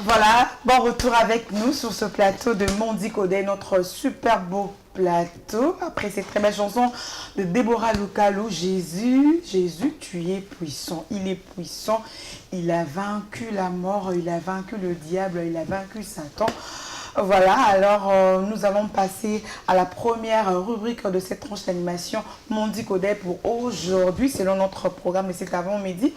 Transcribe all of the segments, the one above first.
Voilà, bon retour avec nous sur ce plateau de Mondi Kodé, notre super beau plateau. Après cette très belle chanson de Déborah Lukalo, Jésus, tu es puissant, il est puissant, il a vaincu la mort, il a vaincu le diable, il a vaincu Satan. Voilà, alors nous allons passer à la première rubrique de cette tranche d'animation Mondi Kodé pour aujourd'hui, selon notre programme et c'est avant-midi.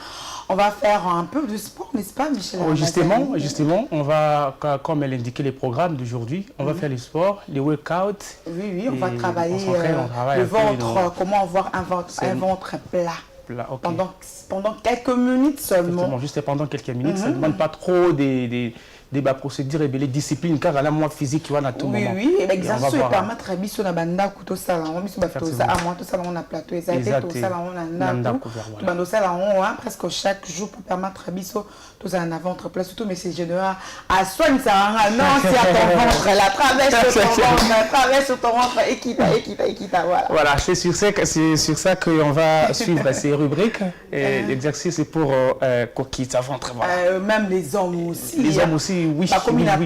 On va faire un peu de sport, n'est-ce pas, Michel? Justement, on va, comme elle indiquait les programmes d'aujourd'hui, on va faire le sport, les workouts. Oui, on va travailler le ventre, comment avoir un ventre plat. Okay. Pendant quelques minutes seulement. Juste pendant quelques minutes, ça ne demande pas trop des procédures et des disciplines, car là, moi, physique, tu vois, à tout moment. Oui, l'exercice permettre à biso na banda kuto sala on biso bato ça à moi tout ça on a plateau ça été tout ça on a nanda bando ça on presque chaque jour pour permettre à biso tout ça en ventre plat surtout mais c'est général à soigne ça non si à ton ventre la traverse sur ton ventre et quitte voilà c'est sur ça qu'on va suivre ces rubriques et l'exercice c'est pour coquille ça ventre même les hommes aussi oui pas comme il a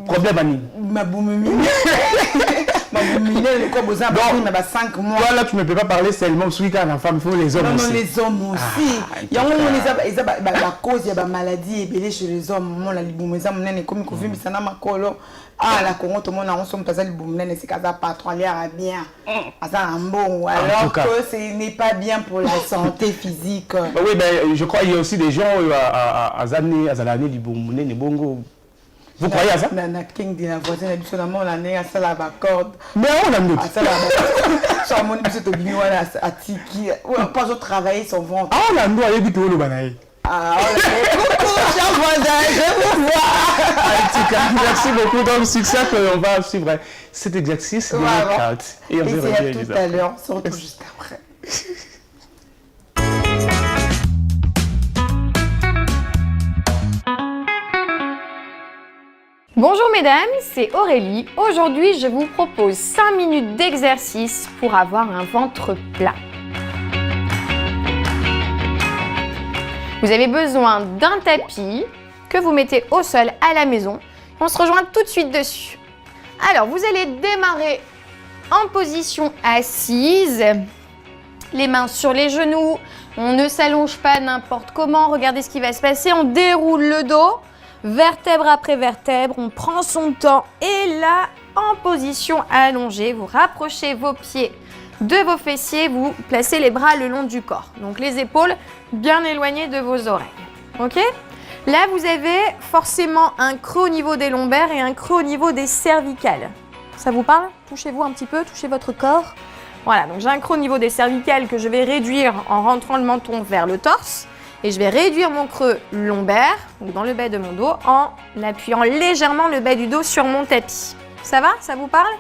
problème Ani. Ma boumumine. Ma boumumine, le corps besoin de 5 mois. Voilà, tu ne peux pas parler seulement celui qui a la femme, il faut les hommes aussi. Non, les hommes aussi. Il y a la cause, il y a des maladies ébélées chez les hommes. Moi, la boumumine, c'est comme il y a ma colo. Ah, la Congo, tout le monde a ensemble, tu as la boumumine, c'est qu'elle a patrouillé bien. Ça un bon. Alors que ce n'est pas bien pour la santé physique. Oui, mais je crois qu'il y a aussi des gens à l'année du boumumine, bongo. Vous croyez à ça? Nana King dit la voisine habituellement l'année à ça la corde. Mais on a mis. Ça la ça mon bis to bini wala à tiki. Pas au travailler son ventre. Ah on a nous aller bito le banaï. Ah cher voisin, je vous vois. Merci beaucoup donc c'est ça qu'on va suivre cet exercice de workout. Et on se retrouve tout à l'heure, on se retrouve juste après. Bonjour mesdames, c'est Aurélie. Aujourd'hui, je vous propose 5 minutes d'exercice pour avoir un ventre plat. Vous avez besoin d'un tapis que vous mettez au sol à la maison. On se rejoint tout de suite dessus. Alors, vous allez démarrer en position assise, les mains sur les genoux. On ne s'allonge pas n'importe comment. Regardez ce qui va se passer. On déroule le dos. Vertèbre après vertèbre, on prend son temps et là, en position allongée, vous rapprochez vos pieds de vos fessiers, vous placez les bras le long du corps. Donc les épaules bien éloignées de vos oreilles. Ok ? Là, vous avez forcément un creux au niveau des lombaires et un creux au niveau des cervicales. Ça vous parle ? Touchez-vous un petit peu, touchez votre corps. Voilà, donc j'ai un creux au niveau des cervicales que je vais réduire en rentrant le menton vers le torse. Et je vais réduire mon creux lombaire, donc dans le bas de mon dos, en appuyant légèrement le bas du dos sur mon tapis. Ça va? Ça vous parle?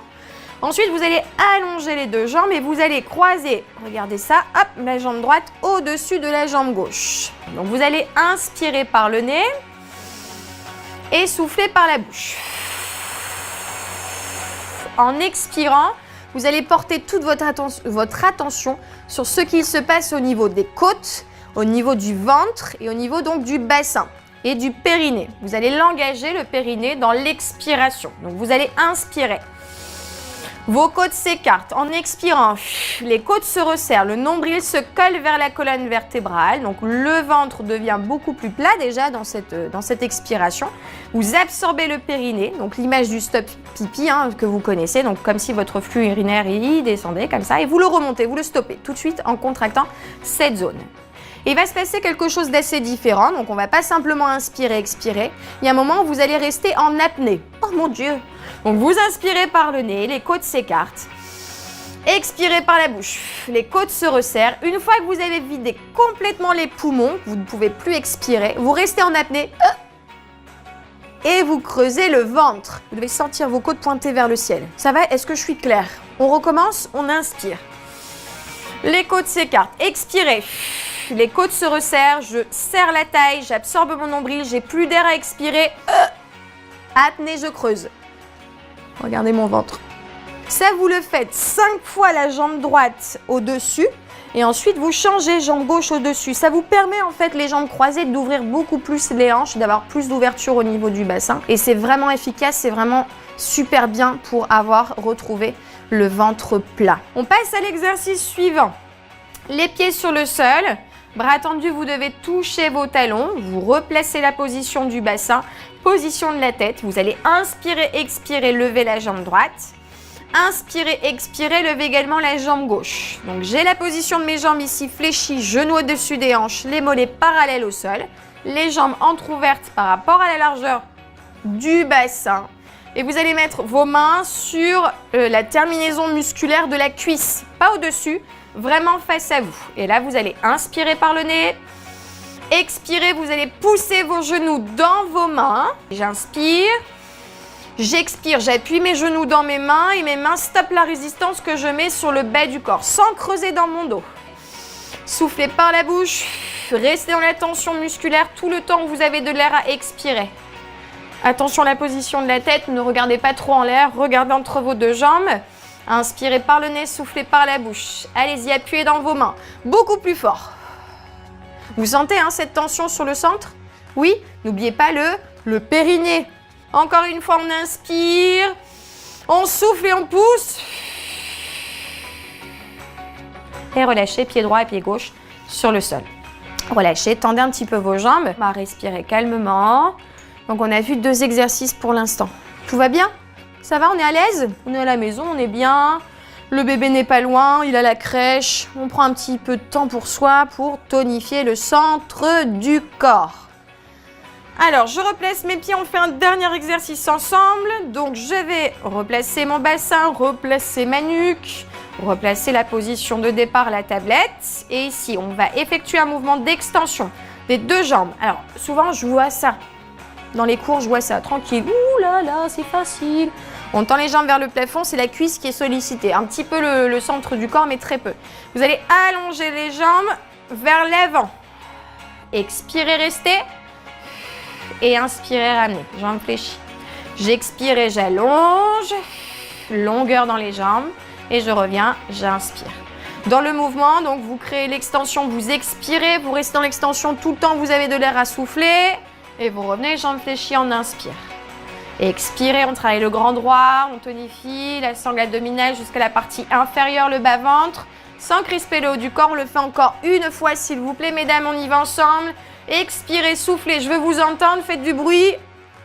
Ensuite, vous allez allonger les deux jambes et vous allez croiser, regardez ça, hop, la jambe droite au-dessus de la jambe gauche. Donc vous allez inspirer par le nez et souffler par la bouche. En expirant, vous allez porter toute votre attention sur ce qu'il se passe au niveau des côtes, au niveau du ventre et au niveau donc du bassin et du périnée. Vous allez l'engager, le périnée, dans l'expiration. Donc vous allez inspirer. Vos côtes s'écartent. En expirant, les côtes se resserrent, le nombril se colle vers la colonne vertébrale. Donc le ventre devient beaucoup plus plat déjà dans cette expiration. Vous absorbez le périnée, donc l'image du stop pipi que vous connaissez, donc comme si votre flux urinaire y descendait comme ça, et vous le remontez, vous le stoppez tout de suite en contractant cette zone. Il va se passer quelque chose d'assez différent, donc on ne va pas simplement inspirer, expirer. Il y a un moment où vous allez rester en apnée. Oh mon Dieu! Donc vous inspirez par le nez, les côtes s'écartent. Expirez par la bouche, les côtes se resserrent. Une fois que vous avez vidé complètement les poumons, vous ne pouvez plus expirer, vous restez en apnée et vous creusez le ventre. Vous devez sentir vos côtes pointées vers le ciel. Ça va? Est-ce que je suis claire? On recommence, on inspire. Les côtes s'écartent, expirez. Les côtes se resserrent, je serre la taille, j'absorbe mon nombril, j'ai plus d'air à expirer. Apnée, je creuse. Regardez mon ventre. Ça, vous le faites 5 fois la jambe droite au-dessus Et ensuite, vous changez jambe gauche au-dessus. Ça vous permet en fait, les jambes croisées, d'ouvrir beaucoup plus les hanches, d'avoir plus d'ouverture au niveau du bassin. Et c'est vraiment efficace, c'est vraiment super bien pour avoir retrouvé le ventre plat. On passe à l'exercice suivant. Les pieds sur le sol, bras tendus, vous devez toucher vos talons. Vous replacez la position du bassin, position de la tête. Vous allez inspirer, expirer, lever la jambe droite. Inspirez, expirez, levez également la jambe gauche. Donc j'ai la position de mes jambes ici fléchies, genoux au-dessus des hanches, les mollets parallèles au sol, les jambes entrouvertes par rapport à la largeur du bassin. Et vous allez mettre vos mains sur la terminaison musculaire de la cuisse, pas au-dessus, vraiment face à vous. Et là, vous allez inspirer par le nez. Expirez, vous allez pousser vos genoux dans vos mains. J'inspire. J'expire, j'appuie mes genoux dans mes mains et mes mains stoppent la résistance que je mets sur le bas du corps, sans creuser dans mon dos. Soufflez par la bouche, restez dans la tension musculaire tout le temps que vous avez de l'air à expirer. Attention à la position de la tête, ne regardez pas trop en l'air, regardez entre vos deux jambes. Inspirez par le nez, soufflez par la bouche. Allez-y, appuyez dans vos mains, beaucoup plus fort. Vous sentez cette tension sur le centre? Oui, n'oubliez pas le périnée. Encore une fois, on inspire, on souffle et on pousse. Et relâchez, pied droit et pied gauche sur le sol. Relâchez, tendez un petit peu vos jambes. On va respirer calmement. Donc, on a vu 2 exercices pour l'instant. Tout va bien? Ça va, on est à l'aise? On est à la maison, on est bien. Le bébé n'est pas loin, il a la crèche. On prend un petit peu de temps pour soi pour tonifier le centre du corps. Alors, je replace mes pieds, on fait un dernier exercice ensemble. Donc, je vais replacer mon bassin, replacer ma nuque, replacer la position de départ, la tablette. Et ici, on va effectuer un mouvement d'extension des 2 jambes. Alors, souvent, je vois ça. Dans les cours, je vois ça, tranquille. Ouh là là, c'est facile. On tend les jambes vers le plafond, c'est la cuisse qui est sollicitée. Un petit peu le centre du corps, mais très peu. Vous allez allonger les jambes vers l'avant. Expirez, restez. Et inspirez, ramenez, jambes fléchies. J'expire et j'allonge, longueur dans les jambes. Et je reviens, j'inspire. Dans le mouvement, donc vous créez l'extension, vous expirez, vous restez dans l'extension tout le temps, vous avez de l'air à souffler. Et vous revenez, jambes fléchies, on inspire. Expirez, on travaille le grand droit, on tonifie la sangle abdominale jusqu'à la partie inférieure, le bas-ventre. Sans crisper le haut du corps, on le fait encore une fois s'il vous plaît. Mesdames, on y va ensemble. Expirez, soufflez, je veux vous entendre, faites du bruit.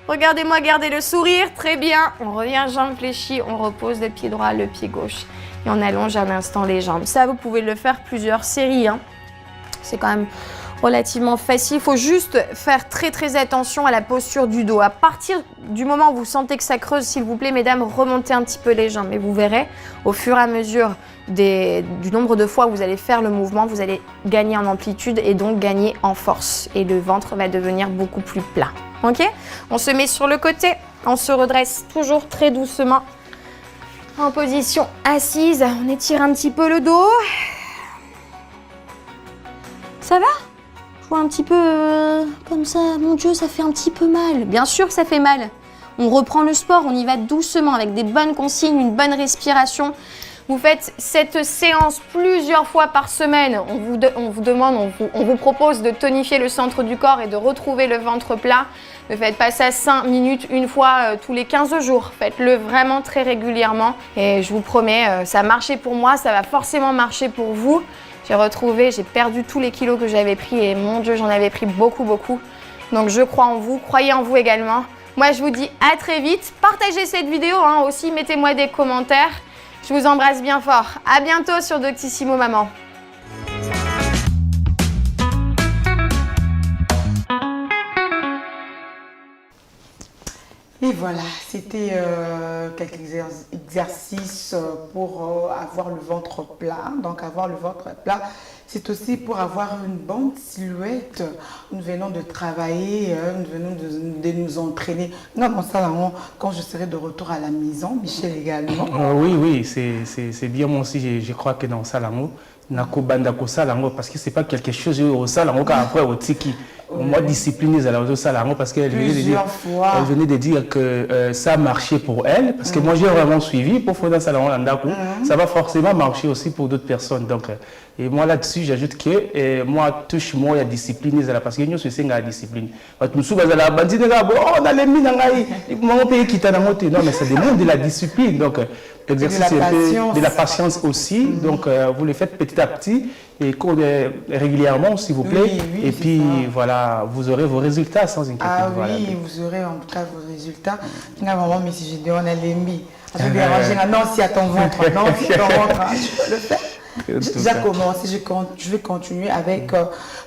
Regardez-moi, gardez le sourire, très bien. On revient, jambes fléchies, on repose le pied droit, le pied gauche. Et on allonge un instant les jambes. Ça, vous pouvez le faire plusieurs séries. C'est quand même relativement facile. Il faut juste faire très attention à la posture du dos. À partir du moment où vous sentez que ça creuse, s'il vous plaît, mesdames, remontez un petit peu les jambes. Et vous verrez, au fur et à mesure du nombre de fois où vous allez faire le mouvement, vous allez gagner en amplitude et donc gagner en force. Et le ventre va devenir beaucoup plus plat. Ok? On se met sur le côté, on se redresse toujours très doucement en position assise. On étire un petit peu le dos. Ça va? Je vois un petit peu comme ça. Mon Dieu, ça fait un petit peu mal. Bien sûr que ça fait mal. On reprend le sport, on y va doucement avec des bonnes consignes, une bonne respiration. Vous faites cette séance plusieurs fois par semaine. On vous propose de tonifier le centre du corps et de retrouver le ventre plat. Ne faites pas ça 5 minutes une fois tous les 15 jours. Faites-le vraiment très régulièrement. Et je vous promets, ça a marché pour moi, ça va forcément marcher pour vous. J'ai perdu tous les kilos que j'avais pris et mon Dieu, j'en avais pris beaucoup. Donc je crois en vous, croyez en vous également. Moi, je vous dis à très vite. Partagez cette vidéo aussi, mettez-moi des commentaires. Je vous embrasse bien fort. À bientôt sur Doctissimo Maman. Et voilà, c'était quelques exercices pour avoir le ventre plat. Donc avoir le ventre plat, c'est aussi pour avoir une bonne silhouette. Nous venons de travailler, nous venons de nous entraîner. Dans mon salon, quand je serai de retour à la maison, Michel également. Oui, c'est bien. Moi aussi, je crois que dans le salon, parce que c'est pas quelque chose au salon après au tiki. moi, discipline, ils allaient ça là, parce qu'elle venait, elle venait de dire que ça marchait pour elle, parce que moi, j'ai vraiment suivi pour faire ça là, ça va forcément marcher aussi pour d'autres personnes. Donc, et moi, là-dessus, j'ajoute que moi, touche moi, il y a discipline, parce que nous, c'est la discipline. Nous sommes à la bandine, on a les mines, on peut quitter la montée. Non, mais ça demande de la discipline. Donc, l'exercice de la patience aussi. Donc, vous le faites petit à petit et régulièrement, s'il vous plaît. Et puis, voilà, vous aurez vos résultats sans inquiétude. Ah oui, voilà. vous aurez en tout cas vos résultats. Vraiment, mais si j'ai dit, on a les mis. Non, si à ton ventre, non, si à ton ventre, tu peux le faire. J'ai déjà commencé, je vais continuer avec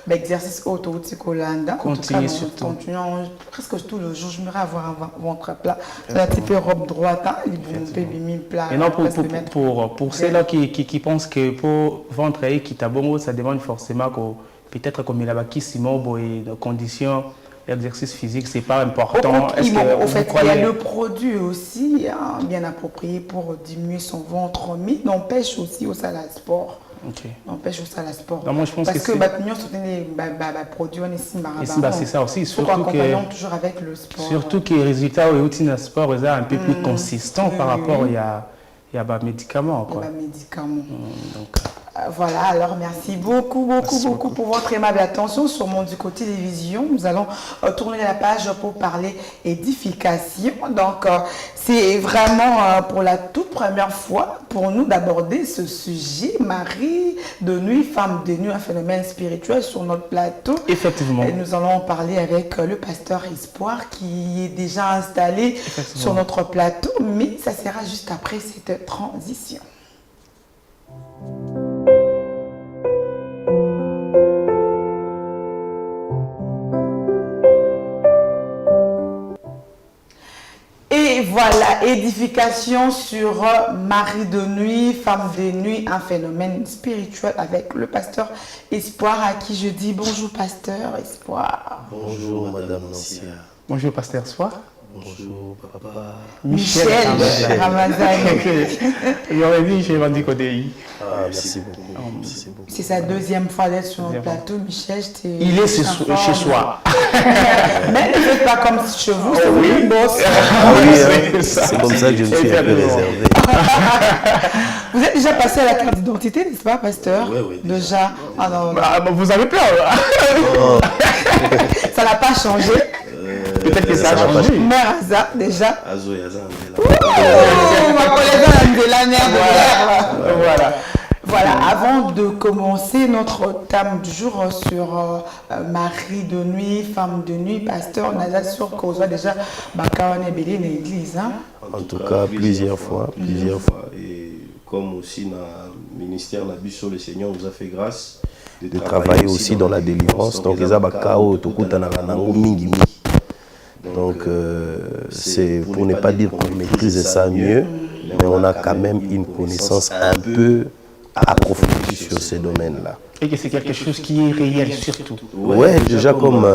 l'exercice autouticolanda. Continuez surtout. Continuons presque tout le jour, je m'aimerais avoir un ventre plat. C'est un petit peu robe droite, plat. Et non, pour ceux-là qui pensent que pour ventre et qui t'a bon, ça demande forcément que peut-être comme il a qui Simon et de conditions. L'exercice physique, c'est pas important. Il y a le produit aussi bien approprié pour diminuer son ventre, mais n'empêche aussi au salle à sport. N'empêche au salle à sport. Non, moi, je pense parce que nous sommes produits on est c'est ça aussi. Surtout que toujours avec le sport. Surtout que les résultats au sport sont un peu plus consistants par rapport à il y a des médicaments. Voilà, alors merci beaucoup pour votre aimable attention sur Mondico Télévision. Nous allons tourner la page pour parler édification. Donc, c'est vraiment pour la toute première fois pour nous d'aborder ce sujet, Marie de nuit, femme de nuit, un phénomène spirituel sur notre plateau. Effectivement. Et nous allons parler avec le pasteur Espoir qui est déjà installé sur notre plateau, mais ça sera juste après cette transition. Et voilà, édification sur Marie de nuit, femme de nuit, un phénomène spirituel avec le pasteur Espoir à qui je dis bonjour pasteur Espoir. Bonjour madame Nancia. Bonjour pasteur Espoir. Bonjour papa. Michel Ramazan. Il aurait dit chez Mondico Télévision. Merci beaucoup. C'est sa deuxième fois d'être sur le plateau, Michel. Il est chez soi. Mais ne faites pas comme chez vous, c'est le boss. C'est comme ça que je me suis un peu réservé. Vous êtes déjà passé à la carte d'identité, n'est-ce pas, pasteur? Oui. Déjà. Vous avez peur. Ça n'a pas changé. Peut-être que ça a changé. Mère Aza, déjà. Voilà, avant de commencer notre thème du jour sur Marie de nuit, femme de nuit, pasteur, on a sûr qu'on soit déjà Bakawane Belé dans l'église. En tout cas, plusieurs fois. Et comme aussi dans le ministère Nabiso, le Seigneur nous a fait grâce de travailler aussi dans la délivrance. Donc, les Abakao, Tokutanango, Mingi. Donc, c'est pour ne pas dire qu'on maîtrise ça mieux, mais on a quand même une connaissance un peu approfondie sur ces domaines-là. Et que c'est quelque chose qui est réel surtout. Oui, déjà comme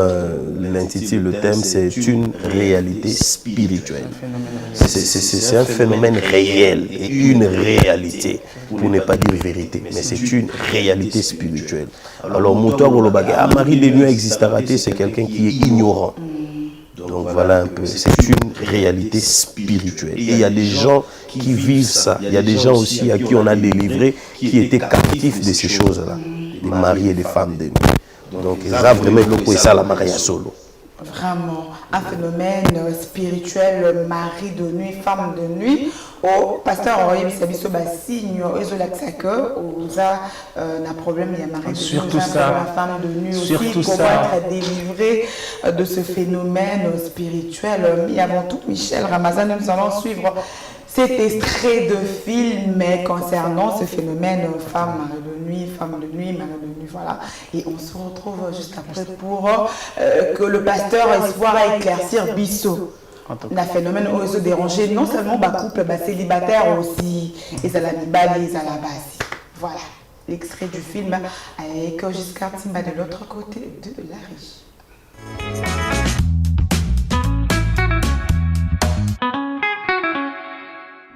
l'intitule, le thème, c'est une réalité spirituelle. C'est un phénomène réel et une réalité, pour ne pas dire vérité, mais c'est une réalité spirituelle. Alors, Moutoua Golobaga, Marie de nuit existera, c'est quelqu'un qui est ignorant. Donc voilà un peu, c'est une réalité spirituelle. Et il y a des gens qui vivent ça. Il y a des gens aussi à qui on a délivré qui étaient captifs de ces choses-là. Des maris et des femmes de nuit. Donc ils ont vraiment le ça la mariage solo. Vraiment, un phénomène spirituel, mari de nuit, femme de nuit. Au pasteur Roy Bisabiso Bassigne, ils ont l'accès que un problème, il y a mari de nuit, surtout ça, femme de nuit aussi. Surtout comment ça. être délivré de ce phénomène spirituel. Mais avant tout, Michel Ramazan, nous allons suivre cet extrait de film concernant ce phénomène femme de nuit, mari de nuit, voilà. Et on se retrouve juste après pour que le pasteur Espoir à éclaircir Bissot. Un phénomène où se déranger non seulement les couples célibataires aussi, et ça la bali, ça la basi. Voilà, l'extrait du film avec Giscard Timba de l'autre côté de la riche.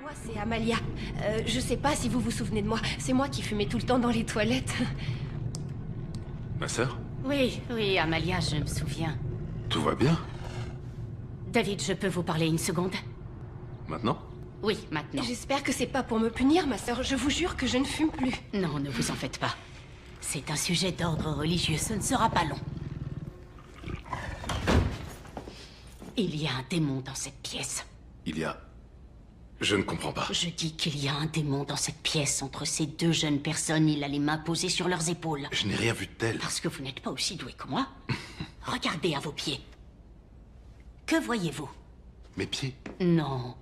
Moi, c'est Amalia. Je sais pas si vous vous souvenez de moi. C'est moi qui fumais tout le temps dans les toilettes. Ma sœur ? Oui, Amalia, je me souviens. Tout va bien? David, je peux vous parler une seconde? Maintenant? Oui, maintenant. J'espère que c'est pas pour me punir, ma sœur. Je vous jure que je ne fume plus. Non, ne vous en faites pas. C'est un sujet d'ordre religieux, ce ne sera pas long. Il y a un démon dans cette pièce. Il y a... Je ne comprends pas. Je dis qu'il y a un démon dans cette pièce. Entre ces deux jeunes personnes, il a les mains posées sur leurs épaules. Je n'ai rien vu de tel. Parce que vous n'êtes pas aussi doué que moi. Regardez à vos pieds. Que voyez-vous? Mes pieds? Non.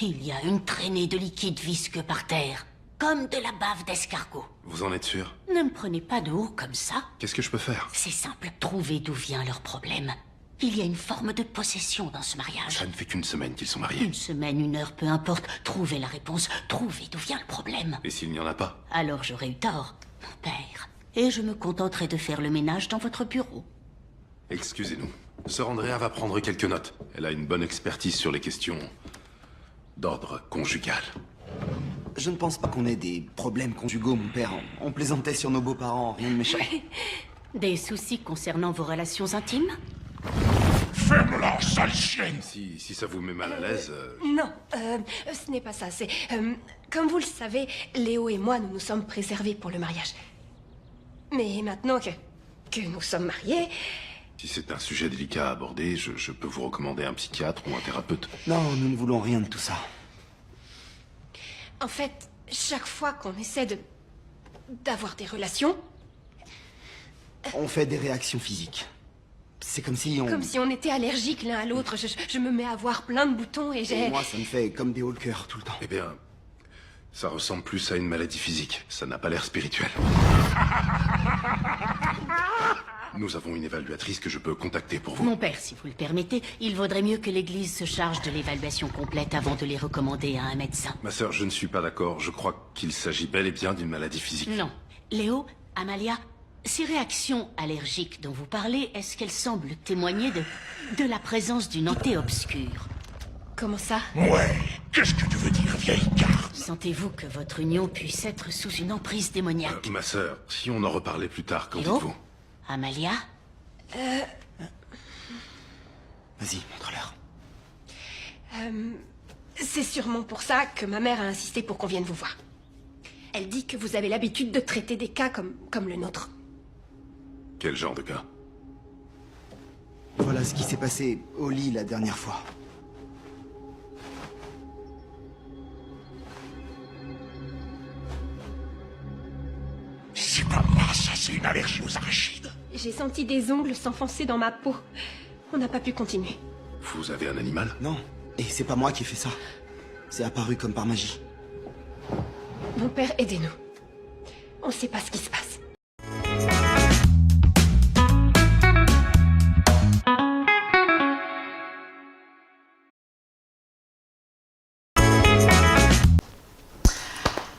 Il y a une traînée de liquide visqueux par terre. Comme de la bave d'escargot. Vous en êtes sûr? Ne me prenez pas de haut comme ça. Qu'est-ce que je peux faire? C'est simple. Trouvez d'où vient leur problème. Il y a une forme de possession dans ce mariage. Ça ne fait qu'une semaine qu'ils sont mariés. Une semaine, une heure, peu importe. Trouvez la réponse. Trouvez d'où vient le problème. Et s'il n'y en a pas? Alors j'aurais eu tort, mon père. Et je me contenterai de faire le ménage dans votre bureau. Excusez-nous. Sœur Andrea va prendre quelques notes. Elle a une bonne expertise sur les questions d'ordre conjugal. Je ne pense pas qu'on ait des problèmes conjugaux, mon père. On plaisantait sur nos beaux-parents, rien de méchant. Des soucis concernant vos relations intimes? Ferme-la, sale chienne! Si ça vous met mal à l'aise... Non, ce n'est pas ça. C'est... comme vous le savez, Léo et moi, nous nous sommes préservés pour le mariage. Mais maintenant que nous sommes mariés... Si c'est un sujet délicat à aborder, je peux vous recommander un psychiatre ou un thérapeute. Non, nous ne voulons rien de tout ça. En fait, chaque fois qu'on essaie d'avoir des relations... On fait des réactions physiques. C'est comme si on... Comme si on était allergiques l'un à l'autre. Je me mets à avoir plein de boutons et j'ai... Et moi, ça me fait comme des hauts le cœur tout le temps. Eh bien, ça ressemble plus à une maladie physique. Ça n'a pas l'air spirituel. Nous avons une évaluatrice que je peux contacter pour vous. Mon père, si vous le permettez, il vaudrait mieux que l'Église se charge de l'évaluation complète avant de les recommander à un médecin. Ma sœur, je ne suis pas d'accord. Je crois qu'il s'agit bel et bien d'une maladie physique. Non. Léo, Amalia, ces réactions allergiques dont vous parlez, est-ce qu'elles semblent témoigner de la présence d'une entité obscure? Comment ça? Ouais, qu'est-ce que tu veux dire, vieille carte? Sentez-vous que votre union puisse être sous une emprise démoniaque? Ma sœur, si on en reparlait plus tard, qu'en Léo? dites-vous? Amalia? Vas-y, montre-leur. C'est sûrement pour ça que ma mère a insisté pour qu'on vienne vous voir. Elle dit que vous avez l'habitude de traiter des cas comme le nôtre. Quel genre de cas? Voilà ce qui s'est passé au lit la dernière fois. C'est pas moi, ça, c'est une allergie aux arachides. J'ai senti des ongles s'enfoncer dans ma peau. On n'a pas pu continuer. Vous avez un animal? Non, et c'est pas moi qui ai fait ça. C'est apparu comme par magie. Mon père, aidez-nous. On sait pas ce qui se passe.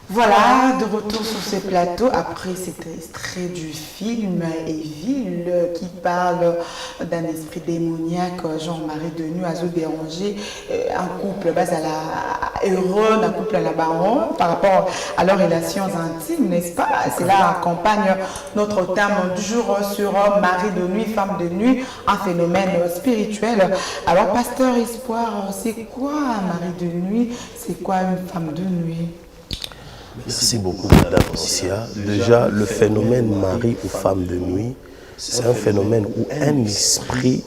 Voilà, de retour sur ce plateau, après cet extrait du film Evil qui parle d'un esprit démoniaque, Jean-Marie Denu, à se déranger, un couple bas à la heureux, un couple à la baron par rapport à leurs relations intimes, n'est-ce pas? Cela accompagne notre thème du jour sur Marie de nuit, femme de nuit, un phénomène spirituel. Alors, Pasteur Espoir, c'est quoi Marie de nuit? C'est quoi une femme de nuit? Merci beaucoup, Madame Sia. Déjà, le phénomène mari ou femme de nuit, c'est un phénomène où un esprit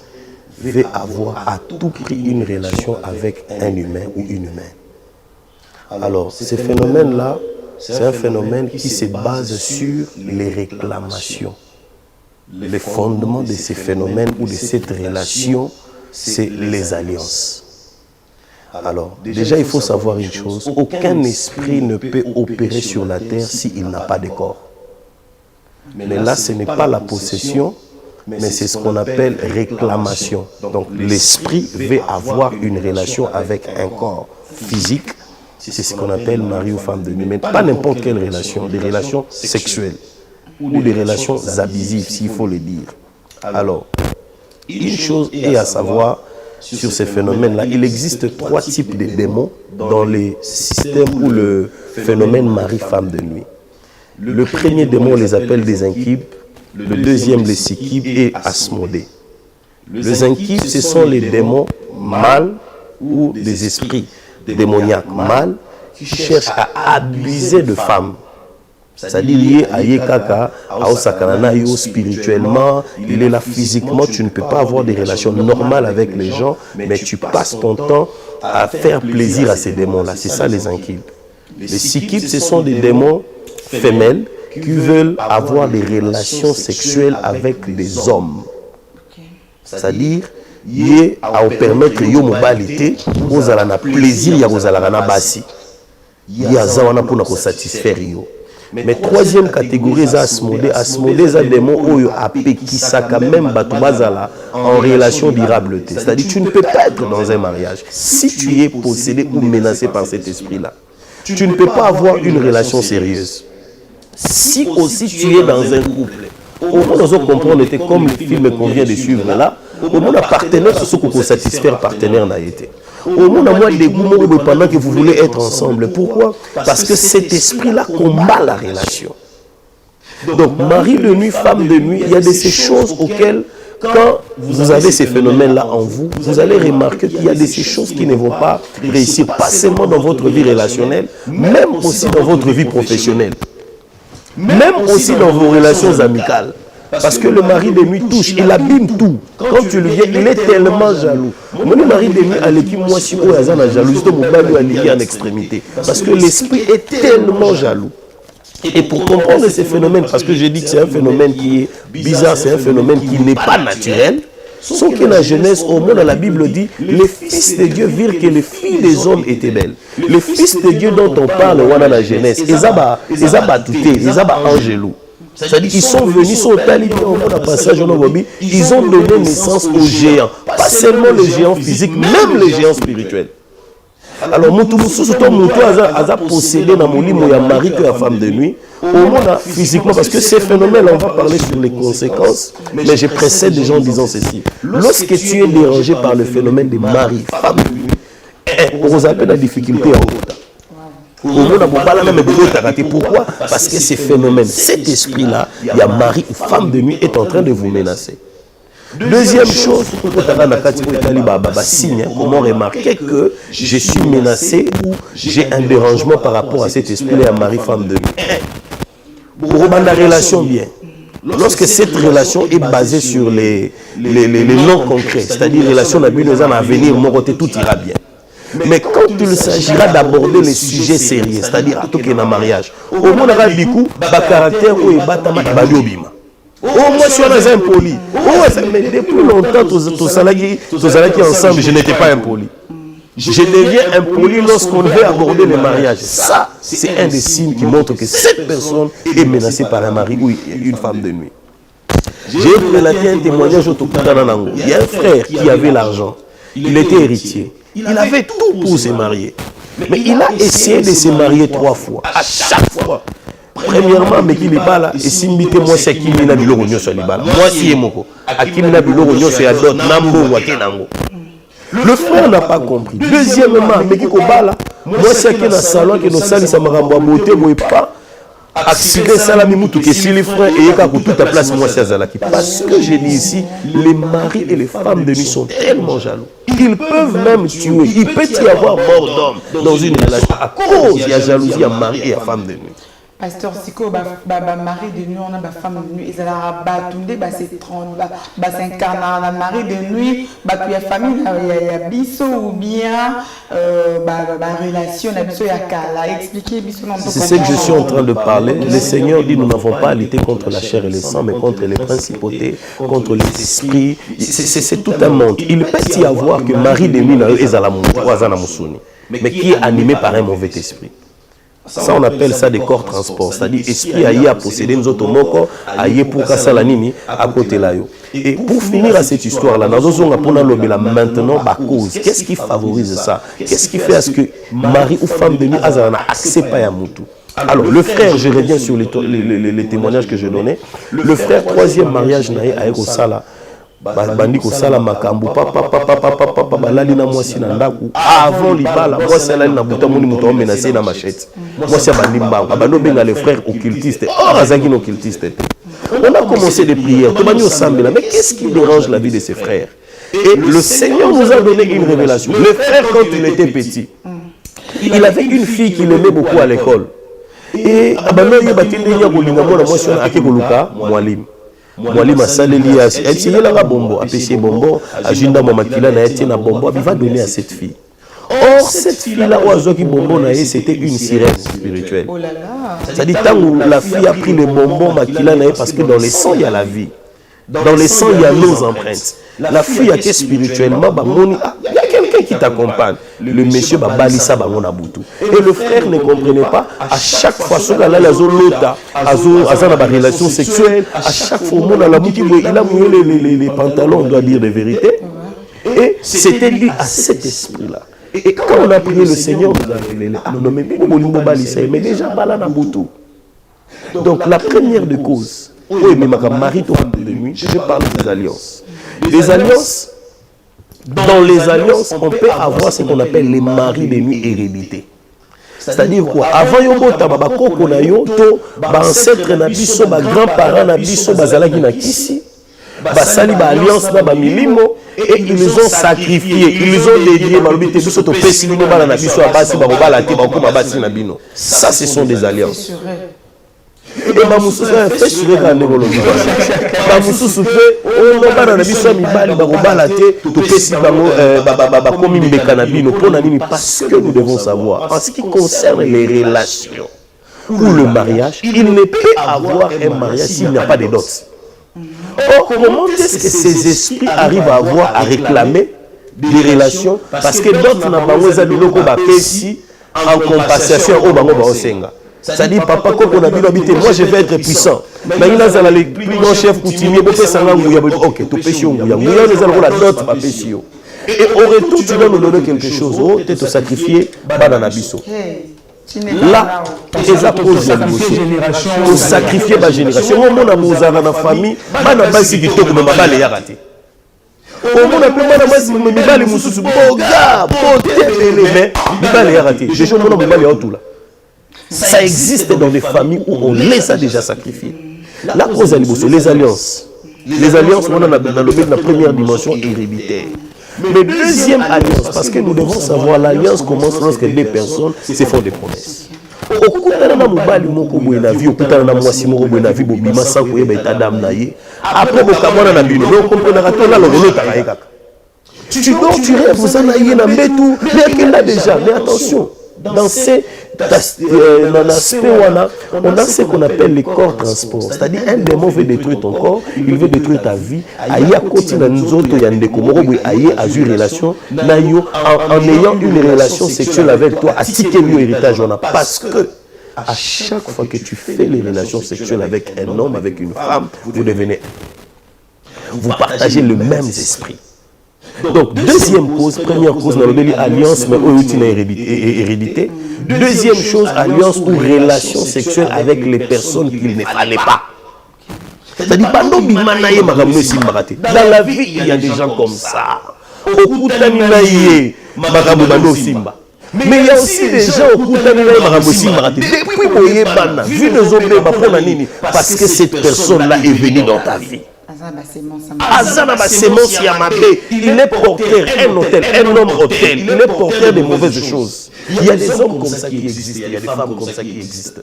veut avoir à tout prix une relation avec un humain ou une humaine. Alors, ce phénomène-là, c'est un phénomène qui se base sur les réclamations. Le fondement de ces phénomènes ou de cette relation, c'est les alliances. Alors, déjà, il faut savoir une chose, aucun esprit ne peut opérer sur la terre s'il n'a pas de corps. Mais là, ce n'est pas la possession, mais c'est ce qu'on appelle réclamation. Donc, l'esprit veut avoir une relation avec un corps physique, c'est ce qu'on appelle mari ou femme de nuit. Mais pas n'importe quelle relation, des relations sexuelles ou des relations abusives, s'il faut le dire. Alors, une chose est à savoir, sur ces phénomènes-là, il existe 3 types de démons dans les systèmes où le phénomène mari-femme de nuit. Le premier démon, on les appelle des incubes, Le deuxième, les Sikib et Asmodée. Les Inkib, ce sont les démons mâles ou des esprits démoniaques mâles qui cherchent à abuser de femmes. C'est-à-dire lié à Yekaka, à Osakanana, spirituellement, il est là physiquement, tu ne peux pas avoir des relations normales avec les gens, mais tu passes ton temps à faire plaisir à ces démons-là. C'est ça les Inkib. Les Sikib, ce sont des démons femelles qui veulent avoir des relations sexuelles avec des hommes. C'est-à-dire, il à permettre yo mobilité aux alana plaisir ya aux alana basi. Il y a zawana pour nous satisfaire yo. Mais troisième catégorie c'est Asmodée. Asmodée c'est des démons oyo apekisaka même batu bazala en relation durableté. C'est-à-dire tu ne peux pas être dans un mariage si tu es possédé ou menacé par cet esprit-là. Tu ne peux pas avoir une relation sérieuse. Si aussi tu es dans un couple, au moins nous comprendre comme le film qu'on vient de suivre là, au moins un partenaire c'est ce qu'on satisfaire partenaire n'a été. Au moins moi des goûts pendant que vous voulez être ensemble. Pourquoi? Parce que cet esprit-là combat la relation. Donc mari de nuit, femme de nuit, il y a de ces choses auxquelles quand vous avez ces phénomènes-là en vous, vous allez remarquer qu'il y a de ces choses qui ne vont pas réussir, pas seulement dans votre vie relationnelle, même aussi dans votre vie professionnelle. Même aussi dans vos relations amicales. Parce que le mari de nuit touche, il abîme tout. Quand tu le viens, il est tellement jaloux. Mon mari de nuit, avec moi, si vous avez la jalousie, mon mari est en extrémité. Parce que l'esprit est tellement jaloux. Et pour comprendre ces phénomènes, parce que j'ai dit que c'est un phénomène qui est bizarre, c'est un phénomène qui n'est pas naturel, sauf que la jeunesse, au moins dans la Bible dit, les fils de Dieu virent que les filles des hommes étaient belles. Les fils de Dieu dont on parle, dans la jeunesse, ils ont angélou. C'est-à-dire qu'ils sont venus, sont ils ont donné naissance aux géants. Pas seulement les géants physiques, même les géants spirituels. Alors, a possédé dans mon lit, mon mari que la femme de nuit, au moins physiquement, parce que ces phénomènes, on va parler sur les conséquences, mais je précède des gens en disant ceci. Lorsque tu es dérangé par le phénomène des maris, femmes de nuit, on appelle la difficulté en haut. Pourquoi? Parce que ces phénomènes, cet esprit-là, il y a mari ou femme de nuit est en train de vous menacer. Deuxième chose, comment remarquer que je suis menacé ou j'ai un dérangement par rapport à cet esprit-là, à mari, femme de nuit. Pour la relation bien. Lorsque cette relation est basée sur les noms concrets, c'est-à-dire relation à venir, mon côté, tout ira bien. Mais quand il s'agira d'aborder les sujets sérieux, c'est-à-dire à tout qu'il y a un mariage, au moins on a du coup, le caractère où il y a au moins si on est impoli. Mais depuis longtemps, tous salariés ensemble, je n'étais pas impoli. Je deviens impoli lorsqu'on veut aborder le mariage. Ça, c'est un des signes qui montre que cette personne est menacée par un mari ou une femme de nuit. J'ai relaté un témoignage au Tokutananango. Il y a un frère qui avait l'argent. Il était héritier. Il avait tout pour se marier. Mais il a essayé de se marier 3 fois. À chaque fois. Premièrement, mais qu'il n'est pas là. Et si moi, c'est qui m'a dit l'oronio sur les balles. Moi, si moko. À qui m'a dit l'oronio sur la dot. Nambo ou Akenango. Le frère n'a pas compris. Deuxièmement, mais qui est là. Moi, c'est qui dans le salon que nos salles, ça m'a remboursé. Moi, je pas. Accident salami moutou que si les frères et que toute ta place moi c'est Zalaki. Parce que j'ai dit ici, les maris et les femmes de nuit sont tellement jaloux. Ils peuvent même tuer. Il peut y avoir mort d'homme dans une relation à cause de la jalousie à mari et à femme de nuit. Pasteur Siko, mari de nuit, on a femme de nuit, ils ont batundé, c'est 30, c'est incarnat, mari de nuit, il y a famille, il y a biso ou bien relation, il y a kala. Expliquez biso. C'est ce que je suis en train de parler. Le Seigneur dit nous n'avons pas à lutter contre la chair et le sang, mais contre les principautés, contre les esprits. C'est tout un monde. Il peut y avoir que mari de nuit mais qui est animé par un mauvais esprit. Ça, on appelle ça des corps transports. C'est-à-dire, esprit aïe a possédé nous autres moko, aïe pour casser la nini à côté là. Et pour finir à cette histoire-là, nous avons maintenant ma cause. Qu'est-ce qui favorise ça? Qu'est-ce qui fait à ce que mari ou femme de nuit a accès pas à Moutou? Alors, le frère, je reviens sur les témoignages que je donnais. Le frère, troisième mariage, avec Osala. bandi kosala makambo papa balali na mwasi na ndaku avant libala mwasi alali na buta moni moto omenase na machette mwasi abandi mbango abandi obenga les frères occultistes or azalaki na occultiste. On a commencé des prières mais qu'est-ce qui dérange la vie de ses frères? Et le Seigneur nous a donné une révélation. Le frère, quand il était petit, il avait une fille qu'il aimait beaucoup à l'école. Et Mwalim asaleli elle bombo apesi bombo ajinda mwa makila na eti na bombo il va donner à cette fille. Or cette fille là oazoki bombo na ye c'était une sirène spirituelle. Oh là là. C'est-à-dire tant la fille a pris le bonbon makila na ye parce que dans les sangs il y a la vie. Dans les sangs il y a nos empreintes. La fille a été spirituellement il y a quelqu'un qui t'accompagne. Le monsieur balisa bangona butu. Et le frère ne comprenait pas à chaque fois ce gars là lota azana ba relation sexuelle à chaque fois on a la muki il a mouillé les pantalons on doit dire les vérités. Et c'était lié à cet esprit là. Et quand on a prié le Seigneur nous a révélé mais déjà balana butu. Donc la première des causes. Oui, mais ma mari de nuit, je parle des alliances. Les alliances, dans les alliances, on peut avoir ce qu'on appelle les maris de nuit hérédité. C'est-à-dire quoi? Avant yobota babakoko na yo to ba ancêtre na biso ba grand-parents na biso bazalaki na kisi basali ba alliance na ba milimo et ils ont sacrifié, ils ont dédié balobi te biso to pesi limo bana na biso abasi ba kobala te ba koma basi na bino. Ça ce sont des alliances. Et bamususu fait sur le ndekolobi bamususu pe ono bana na biso mibali bakobala te topesi bango bakomi mbeka na bino pona nini parce que nous devons savoir en ce qui concerne les relations ou le mariage il ne peut avoir un mariage s'il n'y a pas de dot. Or comment est-ce que ces esprits arrivent à avoir à réclamer des relations parce que dot na bango eza biloko bapesi en compensation au bango baosenga. C'est-à-dire, papa, quand on a dit, moi je vais être puissant. Mais il a le plus grand chef coutumier, ok, tu pêches, la dot, ma pêche. Et au retour, tu dois nous donner quelque chose. Oh, tu es sacrifié, banana biso. Là, les apôtres de sacrifier ma génération. Moi, mon amour, dans la famille, banana basi qui tombe, mais ma balle est ratée. Au monde appelle banana basi, mais ma balle est moussou, boga, poté, mais ma balle est ratée. Je suis mon amour, ma balle est tout là. Ça existe dans des familles où on les a déjà sacrifiés. La cause les alliances. Les alliances, on en a dans le la première dimension héréditaire. Mais deuxième alliance, parce que nous devons savoir, l'alliance commence lorsque deux personnes se font des promesses. Après, tu dors, tu rêves, vous en avez mais déjà, mais attention. Dans ces aspects, on a ce qu'on appelle les corps transport. C'est-à-dire, un démon veut détruire ton corps, il veut détruire ta vie. Aïe à côté de nous autres, il y a des comores, aïe à une relation, en ayant une relation sexuelle avec toi, à tiquer mieux héritage, parce que à chaque fois que tu fais les relations sexuelles avec un homme, avec une femme, vous partagez le même esprit. Donc, deuxième cause, première cause, on a alliance, mais où hérédité. Deuxième chose, alliance ou relation sexuelle avec les personnes qu'il ne fallait pas. C'est-à-dire, dans la vie, il y a des gens comme ça. Mais il y a aussi des gens parce que cette personne-là est venue dans ta vie. Il est porteur, un hôtel, un homme hôtel, il est porteur de mauvaises choses. Il y a des hommes comme ça qui existent, il y a des femmes comme ça qui existent.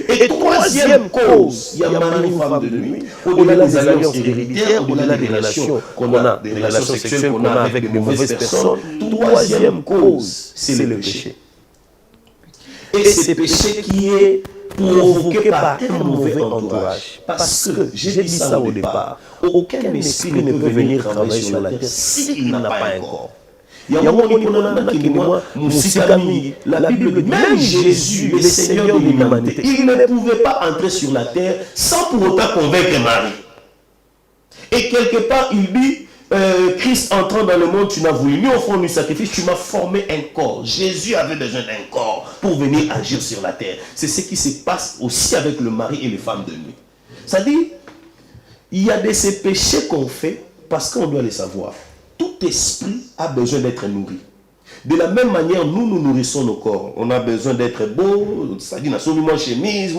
Et troisième cause, il y a mari ou femme de nuit, au-delà des alliances héréditaires, au-delà des relations qu'on a, des relations sexuelles qu'on a avec de mauvaises personnes. Troisième cause, c'est le péché. Et c'est le péché qui est provoqué par un mauvais entourage. Parce que, j'ai dit ça au départ, aucun esprit ne peut venir travailler sur la terre s'il n'a pas un corps. La Bible dit, même Jésus, le Seigneur de l'humanité, il ne pouvait pas entrer sur la terre sans pour autant convaincre Marie. Et quelque part, il dit, Christ entrant dans le monde, tu n'as voulu ni offrir ni sacrifice, tu m'as formé un corps. Jésus avait besoin d'un corps pour venir agir sur la terre. C'est ce qui se passe aussi avec le mari et les femmes de nuit. C'est-à-dire, il y a de ces péchés qu'on fait Parce qu'on doit le savoir. Tout esprit a besoin d'être nourri. De la même manière, nous nourrissons nos corps. On a besoin d'être beau, c'est-à-dire, chemise,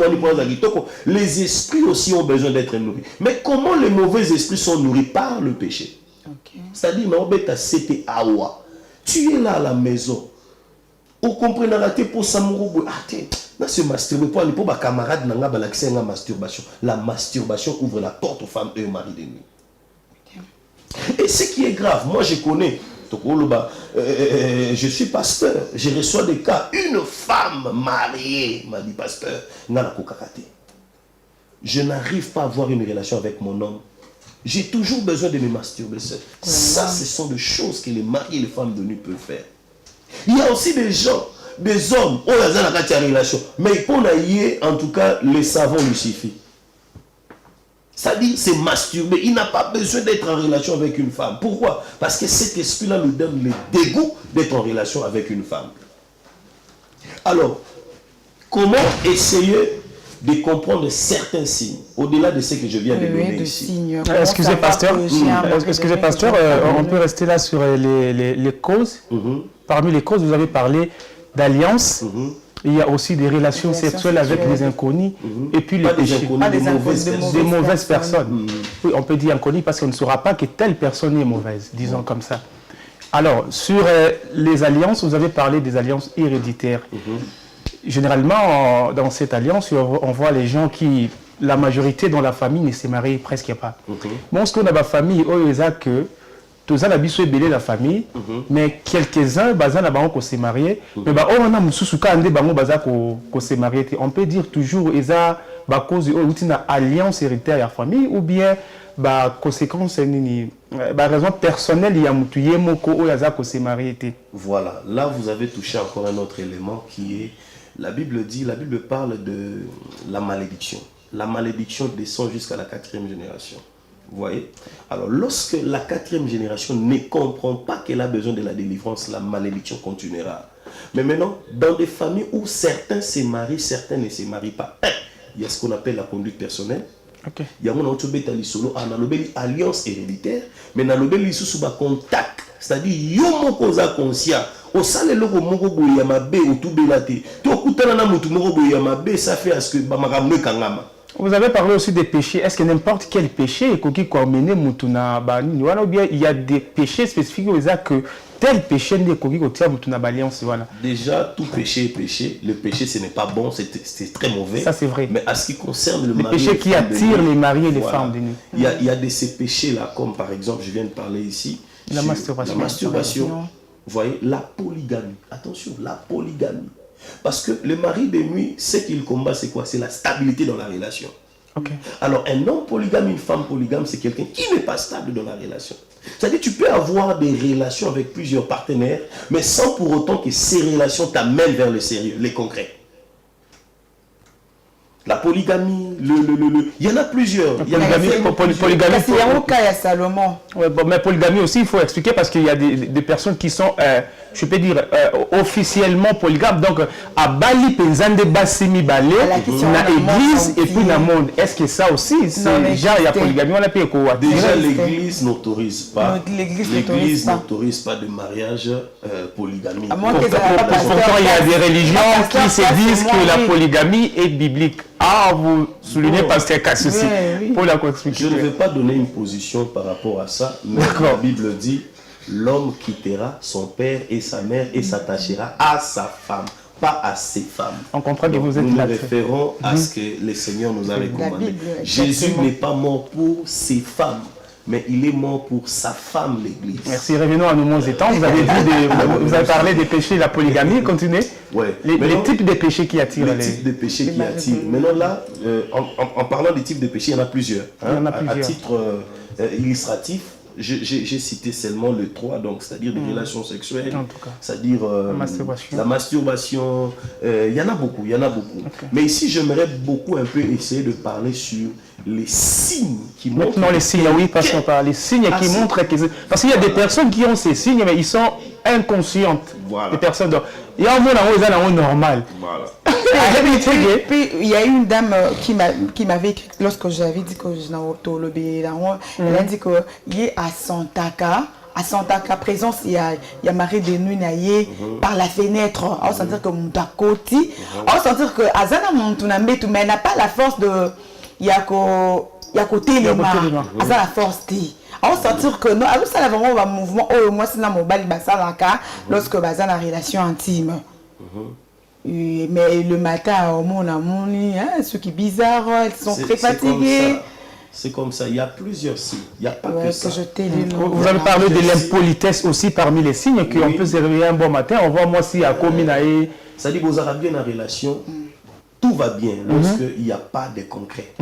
les esprits aussi ont besoin d'être nourris. Mais comment les mauvais esprits sont nourris? Par le péché. C'est-à-dire, tu es là à la maison. Vous comprenez pour Samourou, se masturber pour ma camarade n'a pas l'accès à la masturbation. La masturbation ouvre la porte aux femmes et aux maris de nuit. Et ce qui est grave, moi je connais, je suis pasteur, je reçois des cas, une femme mariée m'a dit pasteur, je n'arrive pas à avoir une relation avec mon homme. J'ai toujours besoin de me masturber seul. Ça, ce sont des choses que les maris et les femmes de nuit peuvent faire. Il y a aussi des gens, des hommes, on a une relation, mais pour y en tout cas, le savon lui suffit. C'est-à-dire, c'est masturber. Il n'a pas besoin d'être en relation avec une femme. Pourquoi? Parce que cet esprit-là nous donne le dégoût d'être en relation avec une femme. Alors, comment essayer de comprendre certains signes, au-delà de ce que je viens de donner ici? Excusez, pasteur, on peut rester là sur les causes. Parmi les causes, vous avez parlé d'alliance. Il y a aussi des relations sexuelles avec les inconnus et puis les péchés. Des mauvaises personnes. Oui, on peut dire inconnus parce qu'on ne saura pas que telle personne est mauvaise, disons comme ça. Alors, sur les alliances, vous avez parlé des alliances héréditaires. Généralement, dans cette alliance, on voit les gens qui, la majorité dans la famille ne se marient presque pas. Bon, ce qu'on a dans la famille, ils ont que tous les habitués belé la famille, mais quelques-uns, ils se marié. Mais on a se marié. On peut dire toujours ils ont une alliance héréditaire à la famille ou bien conséquence raison personnelle il y a se marié. Voilà, là vous avez touché encore un autre élément qui est la Bible parle de la malédiction. La malédiction descend jusqu'à la 4e génération. Vous voyez? Alors, lorsque la 4e génération ne comprend pas qu'elle a besoin de la délivrance, la malédiction continuera. Mais maintenant, dans des familles où certains se marient, certains ne se marient pas, il y a ce qu'on appelle la conduite personnelle. Il y a une alliance héréditaire, mais il y a un contact. C'est-à-dire, il y a un conscient. Au salé le moko boya mabe ou tout belate. To kutana na mutu moko boya mabe ça fait à ce que bamakamwe kangama. Vous avez parlé aussi des péchés. Est-ce que n'importe quel péché est qui mené mutuna bani ou bien il y a des péchés spécifiques où que tel péché n'est qui tient mutuna balance voilà. Déjà tout péché est péché. Le péché ce n'est pas bon, c'est très mauvais. Ça c'est vrai. Mais à ce qui concerne le mari, péché qui attire les maris et les femmes de nuit. Il y a de ces péchés là comme par exemple je viens de parler ici la masturbation. Vous voyez, la polygamie. Attention, la polygamie. Parce que le mari de nuit, ce qu'il combat, c'est quoi? C'est la stabilité dans la relation. Alors, un homme polygame, une femme polygame, c'est quelqu'un qui n'est pas stable dans la relation. C'est-à-dire, tu peux avoir des relations avec plusieurs partenaires, mais sans pour autant que ces relations t'amènent vers le sérieux, les concrets. La polygamie, il y en a plusieurs. Il y a polygamie. Il y a un cas, il y a Salomon. Ouais, bon, mais polygamie aussi, il faut expliquer parce qu'il y a des personnes qui sont, je peux dire, officiellement polygames. Donc, à Bali, Penzande, Bassimi, Balé, na église et puis dans le monde. Est-ce que ça aussi, c'est déjà, il y a polygamie, on a pu quoi? Déjà, l'église n'autorise pas. L'église n'autorise pas de mariage polygamie. Pourtant, il y a des religions qui se disent que la polygamie est biblique. Ah, vous soulignez Pasteur Kassoussi. Pour la je ne vais pas donner une position par rapport à ça, mais la Bible dit l'homme quittera son père et sa mère et s'attachera à sa femme, pas à ses femmes. On comprend que vous êtes là. Nous nous référons à ce que le Seigneur nous a recommandé. Jésus n'est pas mort pour ses femmes, mais il est mort pour sa femme, l'Église. Merci. Revenons à nos mots étangs. Vous avez parlé des péchés, la polygamie. Continuez. Ouais. Les types de péchés qui attirent. Les types de péchés qui attirent. Maintenant là, en parlant des types de péchés, il y en a plusieurs. Il y en a plusieurs. À titre illustratif, j'ai cité seulement le 3, donc c'est-à-dire des relations sexuelles, c'est-à-dire la masturbation. Il y en a beaucoup, Mais ici, j'aimerais beaucoup un peu essayer de parler sur les signes qui montrent. Non, les signes, oui, passons par les signes qui montrent que... Parce qu'il y a des personnes qui ont ces signes, mais ils sont inconsciente Voilà. des personnes. Il y a un mot normal. Voilà. Puis il y a une dame qui m'avait écrit lorsque j'avais dit que je n'ai elle a dit qu'il est à Santaka. À Santaka, présence, il y a Marie de Nuit naïe par la fenêtre. On va sentir que mon côté. On va sentir que Azana Montunambe, mais elle n'a pas la force de. Il y a côté les mains. Azana la force. On va sentir que non, alors ça, vraiment, un mouvement. Oh, moi, c'est dans mon bal, lorsque Azana a une relation intime. Mais le matin, au monde, ceux qui sont bizarres, ils sont très fatigués. C'est comme ça, il y a plusieurs signes. Il n'y a pas que ça. Vous avez parlé de l'impolitesse aussi parmi les signes, qu'on peut se réveiller un bon matin, on voit moi si à Kominae. C'est-à-dire que vous avez bien en relation, tout va bien lorsqu'il n'y a pas de concret.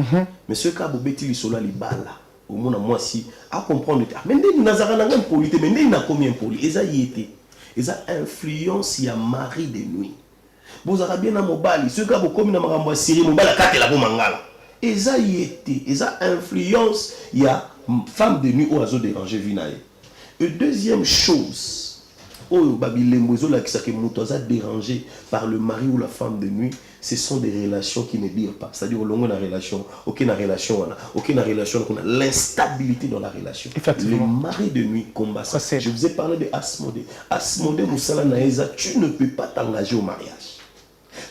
Mais ce cas, vous mettez les bala. Au monde, moi, si, à comprendre, mais nous avons une polité, mais nous avons combien de polité? Et ça y était. Et ça influence, il y a mari de nuit. Vous avez bien dans mon bali, ce cas, vous comme dans ma Syrie, mon bala, quand la mangala. Et ça y était. Et ça influence, il y a femme de nuit ou oiseau dérangé vinaï. Et deuxième chose, oh, babilembozo là qui s'est dérangé par le mari ou la femme de nuit, ce sont des relations qui ne durent pas. C'est-à-dire, au long de la relation, aucune relation, on a l'instabilité dans la relation. Le mari de nuit combat ça. Je vous ai parlé de Asmodée. Asmodée Moussala Naïza, tu ne peux pas t'engager au mariage.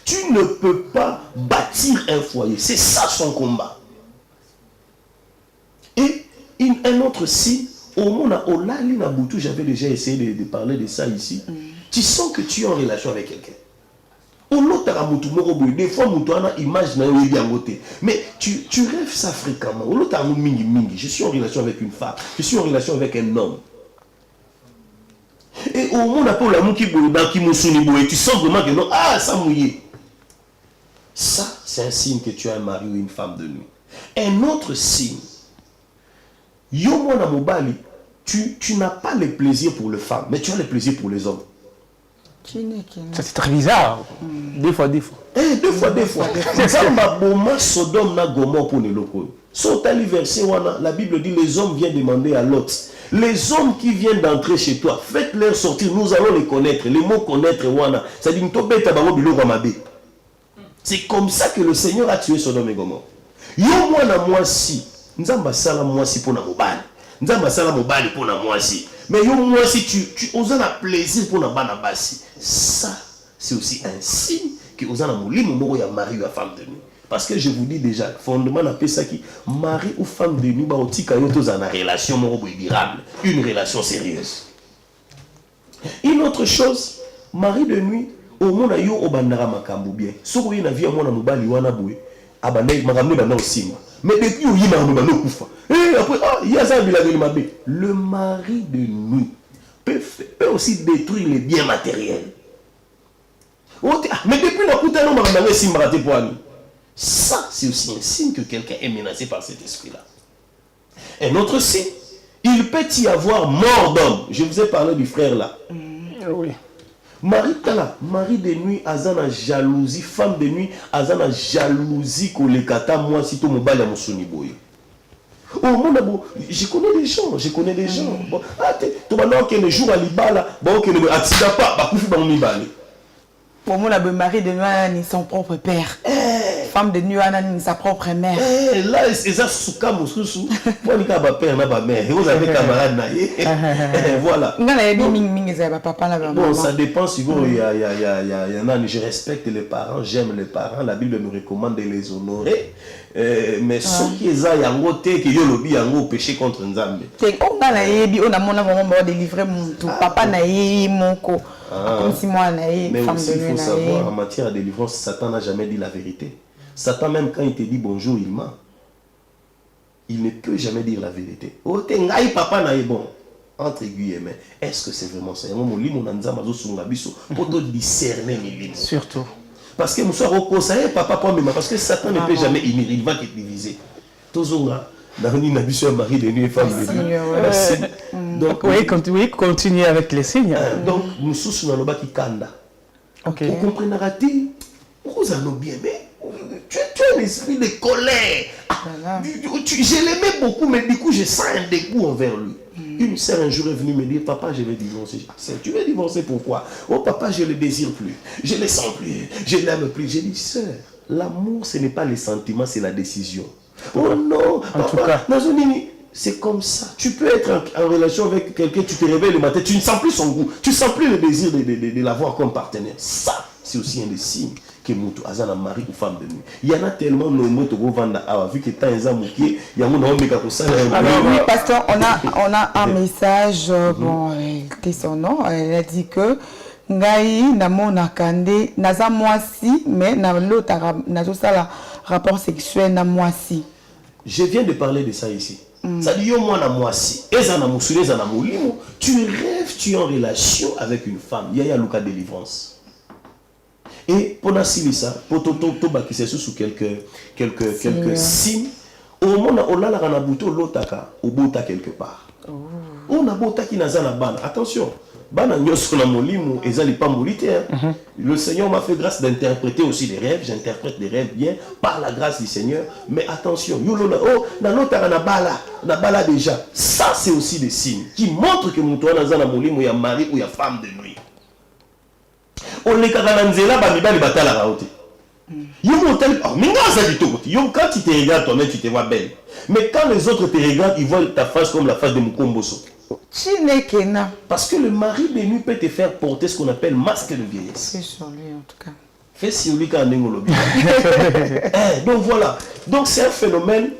Tu ne peux pas bâtir un foyer. C'est ça son combat. Et un autre signe, au monde au Lali Naboutou, j'avais déjà essayé de parler de ça ici. Tu sens que tu es en relation avec quelqu'un. Des fois, mais tu rêves ça fréquemment. Je suis en relation avec une femme. Je suis en relation avec un homme. Et au monde, tu sens vraiment que non, ah, ça mouillé. Ça, c'est un signe que tu as un mari ou une femme de nuit. Un autre signe, tu n'as pas le plaisir pour les femmes, mais tu as le plaisir pour les hommes. Ça c'est très bizarre. Des fois. Deux fois. Sodome na Gomorrhe pour les locaux. La Bible dit les hommes viennent demander à Lot. Les hommes qui viennent d'entrer chez toi, faites-leur sortir, nous allons les connaître. Les mots connaître, ça dit c'est comme ça que le Seigneur a tué Sodome et Gomorrhe. Yo moi si, nzamba sala moi si pour na mobali. Nzamba sala mobali pour na moi si. Mais yo moi si tu oses un plaisir pour na bana basi. Ça, c'est aussi un signe que vous avez un mari ou une femme de nuit. Parce que je vous dis déjà, fondement appelle ça qui mari ou femme de nuit, bah aussi quand vous avez une relation durable, une relation sérieuse. Une autre chose, mari de nuit, au monde a yo obandara makambu bien. Ce que vous avez vu à mon mobali wana boué, abandé makambu bana aussi. Mais depuis où il m'a amené kufa. Et après il y a ça le mari de nuit peut aussi détruire les biens matériels. Mais depuis la coûte, ça, c'est aussi un signe que quelqu'un est menacé par cet esprit-là. Un autre signe, il peut y avoir mort d'homme. Je vous ai parlé du frère là. Oui. Mari de nuit, azana jalousie, femme de nuit, azana jalousie qu'on les kata, moi, si tout mon bal à mon soniboy. Oh, je connais des gens. Bon, tu vas voir qu'il y a des jours à l'Ibala, bon, qu'il y a des accidents pas, pour moi, le mari de nuit ni son propre père. Femme de nuit ni sa propre mère. Là, c'est ça, souka moussou. Moi, je n'ai pas père, je n'ai pas mère. Vous avez camarade. Voilà. Bon, ça dépend si vous, il y en a, je respecte les parents, j'aime les parents. La Bible me recommande de les honorer. Mais ceux qui ont yango te qui ont lobby yango péché contre Nzambe. On a vraiment délivré mon tout. Papa na yé moko. Comme si moi na yé mais femme aussi, de nuit. Il faut savoir, en matière de délivrance, Satan n'a jamais dit la vérité. Satan, même quand il te dit bonjour, il ment. Il ne peut jamais dire la vérité. Oh, t'es papa na yé bon. Entre guillemets, est-ce que c'est vraiment ça? Pour te discerner mes lignes. Surtout. Parce que monsieur Roko, papa, parce que Satan ne peut jamais unir, il va te diviser. Tozonga, mari de nuit et femme de nuit. Donc, oui, continuez avec les signes. Donc, nous sommes qui kanda. Vous comprenez, vous allez bien, mais tu as un esprit de colère. Je l'aimais beaucoup, mais du coup, je sens un dégoût envers lui. Une sœur un jour est venue me dire, papa, je vais divorcer. Tu veux divorcer pourquoi? Oh papa, je ne le désire plus, je ne le sens plus, je ne l'aime plus. J'ai dit, sœur, l'amour, ce n'est pas les sentiments, c'est la décision. Oh non, en tout cas. C'est comme ça. Tu peux être en relation avec quelqu'un, tu te réveilles le matin, tu ne sens plus son goût, tu ne sens plus le désir de l'avoir comme partenaire. Ça, c'est aussi un des signes que Moutou Azana mari ou femme de nuit. Il y en a tellement nombreux qui vont vu que tant ils ont mouqué, il y a un homme qui a ça. Alors oui, pasteur, on a un message, bon, c'était son nom, elle a dit que Ngai namona kande naza mwasi mais na l'autre nazo sala rapport sexuel na mwasi. Je viens de parler de ça ici. Ça dit yo moi na mwasi, ezana musule ezana molimo, tu rêves, tu es en relation avec une femme, il y a Luka délivrance. Et pour ça, pour qui c'est sous quelques signes, au moment où on a la buto l'otaka, au bota quelque part. On a bota qui n'a pas ban. Attention, ban nyos na molimo ezali pas molitaire. Le Seigneur m'a fait grâce d'interpréter aussi des rêves. J'interprète des rêves bien par la grâce du Seigneur. Mais attention, yolo na oh na l'otaka na bala déjà. Ça c'est aussi des signes qui montrent que muto na molimo ya mari ou ya femme de nuit. On les karanzela ba mibali batala raote. Quand tu te regardes toi-même, tu te vois belle. Mais quand les autres te regardent, ils voient ta face comme la face de Mukomboso. Parce que le mari de nuit peut te faire porter ce qu'on appelle masque de vieillesse. C'est sur lui en tout cas. Fais sur lui quand on donc voilà. Donc c'est un phénomène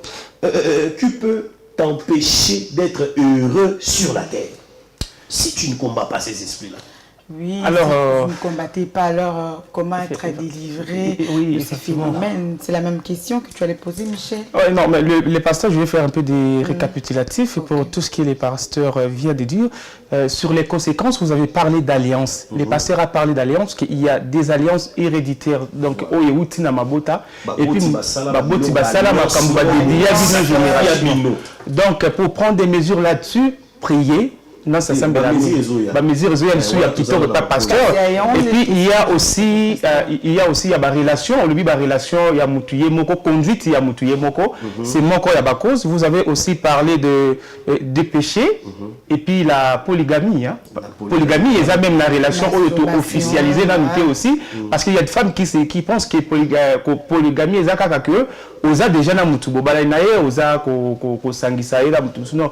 qui peut t'empêcher d'être heureux sur la terre. Si tu ne combats pas ces esprits-là. Oui, alors, si vous ne combattez pas, alors comment être délivré de ce phénomène? C'est la même question que tu allais poser, Michel. Non, mais les pasteurs, je vais faire un peu des récapitulatifs pour tout ce que les pasteurs viennent de dire. Sur les conséquences, vous avez parlé d'alliance. Les pasteurs ont parlé d'alliance, qu'il y a des alliances héréditaires. Donc, Oyewutina Mabota, et puis Baboti Basala Makambouba génération. Donc, pour prendre des mesures là-dessus, prier. Non, ça semble la mesure pasteur. Et puis il y a aussi la relation, la relation, il y a Moutouye Moko, conduite, il y a Moutouye Moko, c'est Moko y a cause. Vous avez aussi parlé de péchés et puis la polygamie. Hein. Polygamie, il y a même la relation officialisée dans nous aussi, parce qu'il y a des femmes qui pensent que polygamie, ils ont que oza déjà na Moutoubo balainaye, oza ko sangisaye la Moutoubo.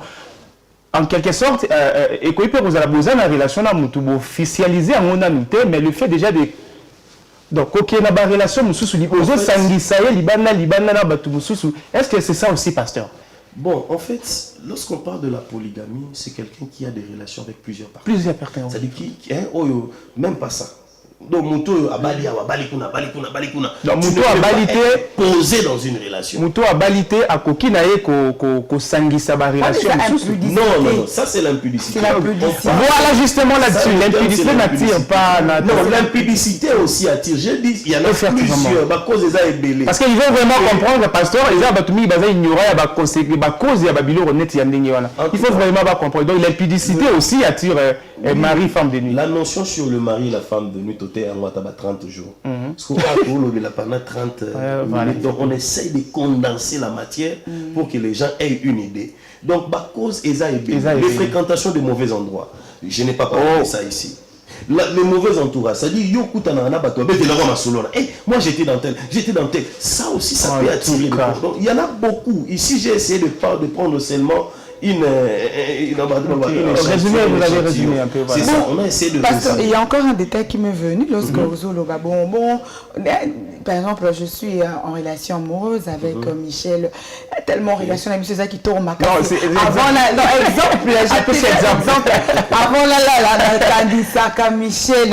En quelque sorte, et qu'on peut vous avoir besoin de la relation officialisée en monanité, mais le fait déjà de donc ok na ba relation mususu libozo sangisaye libana na batu mususu, est-ce que c'est ça aussi, pasteur? Bon, en fait, lorsqu'on parle de la polygamie, c'est quelqu'un qui a des relations avec plusieurs partenaires. Plusieurs partenaires. C'est-à-dire même pas ça. Donc Mouto a bali kuna. Donc Mouto a balité posé dans une relation. Mouto a balité à kokinaye ko sangisa ba relation. Non, ça c'est l'impudicité. Voilà justement là-dessus, l'impudicité n'attire pas. Non, l'impudicité aussi attire. Je dis, il y en a plusieurs. Parce qu'il veut vraiment comprendre, pasteur, il faut vraiment pas comprendre. Donc l'impudicité aussi attire mari, femme de nuit. La notion sur le mari et la femme de nuit, 30 jours. Parce qu'on a pendant 30 minutes. Donc on essaye de condenser la matière pour que les gens aient une idée. Donc, ma cause est les fréquentations de mauvais endroits. Je n'ai pas parlé de ça ici. Les mauvais entourages, ça dit moi j'étais dans tel, ça aussi ça peut attirer. Donc, il y en a beaucoup. Ici j'ai essayé de prendre seulement résumé, vous avez résumé un peu. Voilà. C'est ça, on a essayé de résumer. Il y a encore un détail qui m'est venu lorsque par exemple, je suis en relation amoureuse avec Michel, tellement en relation avec Michel qui tourne ma case. Avant Michel,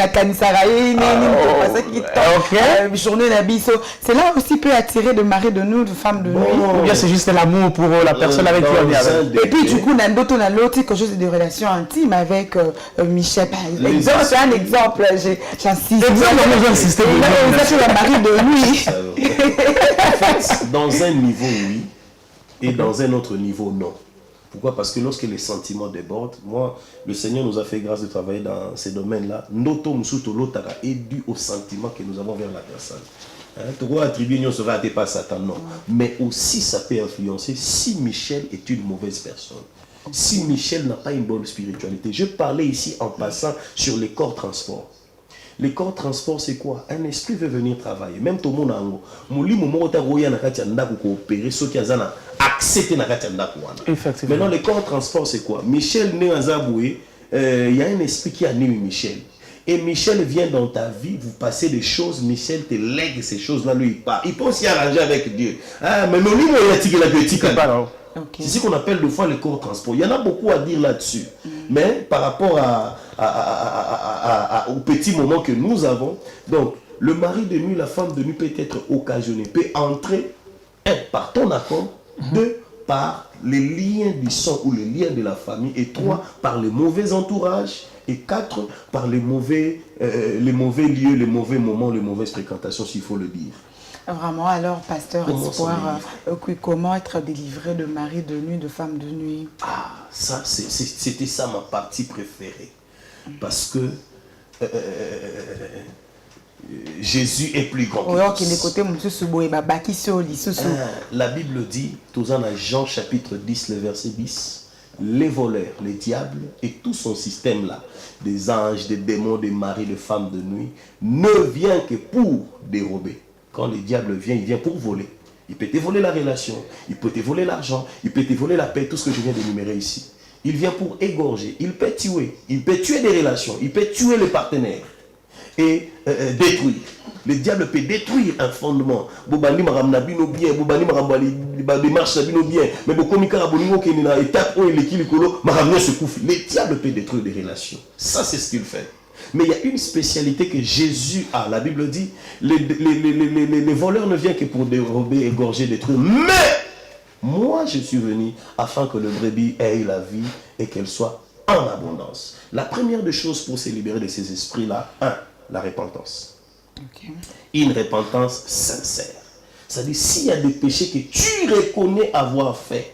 c'est là aussi peut attirer de mari de nous, de femmes de nous. Ou bien c'est juste l'amour pour la personne avec qui on est avec. Et puis du coup, on a l'autre quelque chose de relation intime avec Michel. C'est un exemple, j'insiste. J'insiste. C'est le mari de lui. En fait, dans un niveau, oui, et dans un autre niveau, non. Pourquoi? Parce que lorsque les sentiments débordent, moi, le Seigneur nous a fait grâce de travailler dans ces domaines-là. Noto musuto lotara est dû au sentiment que nous avons vers la personne. Tu dois attribuer une chose à pas Satan, non. Mais aussi, ça peut influencer si Michel est une mauvaise personne. si Michel n'a pas une bonne spiritualité. Je parlais ici en passant sur les corps transports. Les corps transports, c'est quoi? Un esprit veut venir travailler. Même tout le monde a un Effectivement. Maintenant, les corps transports, c'est quoi? Michel né à Zaboué, il y a un esprit qui a né Michel. Et Michel vient dans ta vie, vous passez des choses, Michel te lègue ces choses-là, lui il part. Il peut s'y arranger avec Dieu. Ah, mais non, c'est ce qu'on appelle des fois les corps transports. Il y en a beaucoup à dire là-dessus. Mais par rapport au petit moment que nous avons, donc le mari de nuit, la femme de nuit peut être occasionné, peut entrer, un, par ton accord, deux, par les liens du sang ou les liens de la famille, et trois, par les mauvais entourages, et quatre, par les mauvais lieux, les mauvais moments, les mauvaises fréquentations, s'il faut le dire. Vraiment, alors, pasteur Espoir, comment être délivré de mari de nuit, de femme de nuit? Ah, ça, c'était ça ma partie préférée. Parce que Jésus est plus grand que tous. La Bible dit, tout en Jean chapitre 10, le verset 10, les voleurs, les diables et tout son système là, des anges, des démons, des maris, des femmes de nuit, ne vient que pour dérober. Quand le diable vient, il vient pour voler. Il peut te voler la relation, il peut te voler l'argent, il peut te voler la paix, tout ce que je viens d'énumérer ici. Il vient pour égorger, il peut tuer des relations, il peut tuer les partenaires et détruire. Le diable peut détruire un fondement. Bobani maramna bino bien, bobani marambali démarche bino bien, mais bokomi karaboningo kenina étape où il est kilikolo maramna se couffe. Le diable peut détruire des relations. Ça c'est ce qu'il fait. Mais il y a une spécialité que Jésus a. La Bible dit, les voleurs ne viennent que pour dérober, égorger, détruire. Mais moi, je suis venu afin que le brebis ait la vie et qu'elle soit en abondance. La première des choses pour se libérer de ces esprits-là, la repentance. Okay. Une repentance sincère. C'est-à-dire, s'il y a des péchés que tu reconnais avoir fait,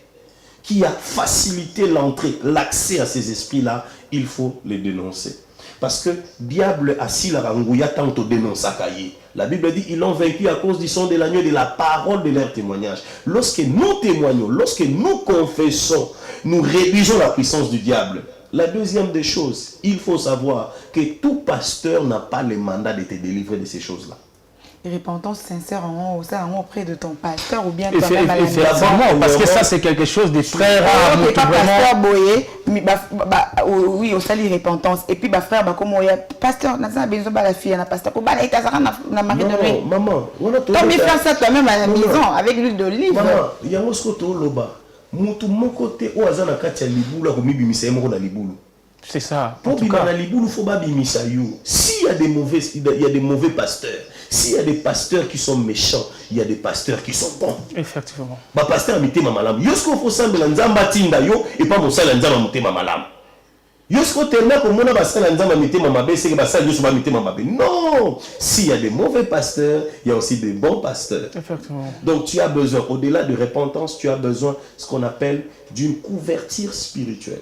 qui a facilité l'entrée, l'accès à ces esprits-là, il faut les dénoncer. Parce que diable assis la rangouilla tant au dénonce à cahier. La Bible dit ils l'ont vaincu à cause du sang de l'agneau et de la parole de leur témoignage. Lorsque nous témoignons, lorsque nous confessons, nous réduisons la puissance du diable. La deuxième des choses, il faut savoir que tout pasteur n'a pas le mandat de te délivrer de ces choses-là. Et repentance sincère auprès de ton pasteur ou bien toi-même à la maison. Parce que ça c'est quelque chose de très rare. Tu n'es pas pasteur boyé, oui, au salut repentance. Et puis frère, comme pasteur, n'a pas besoin de la fille, n'a pasteur, pour balayer ta zara n'a mari de nuit. Maman, toi mais faire ça toi-même à la maison avec l'huile d'olive. Maman, il y a un autre loba. Mutu mon côté au azana katia libula ko mibimisa mo na libulu. C'est ça. Pour bimana libulu faut ba bimisa yo. S'il y a des mauvais pasteurs, s'il y a des pasteurs qui sont méchants, il y a des pasteurs qui sont bons. Effectivement. Ba pasteur mitema malam. Yosko faut sambela nzamba tinda yo et pas mo sala nzamba mutema malam. Yosko tellement ko mona ba sala nzamba mitema mabe c'est que ba sala yosko ba mitema mabe. Non, s'il y a des mauvais pasteurs, il y a aussi des bons pasteurs. Effectivement. Donc tu as besoin, au-delà de repentance, tu as besoin de ce qu'on appelle d'une couverture spirituelle.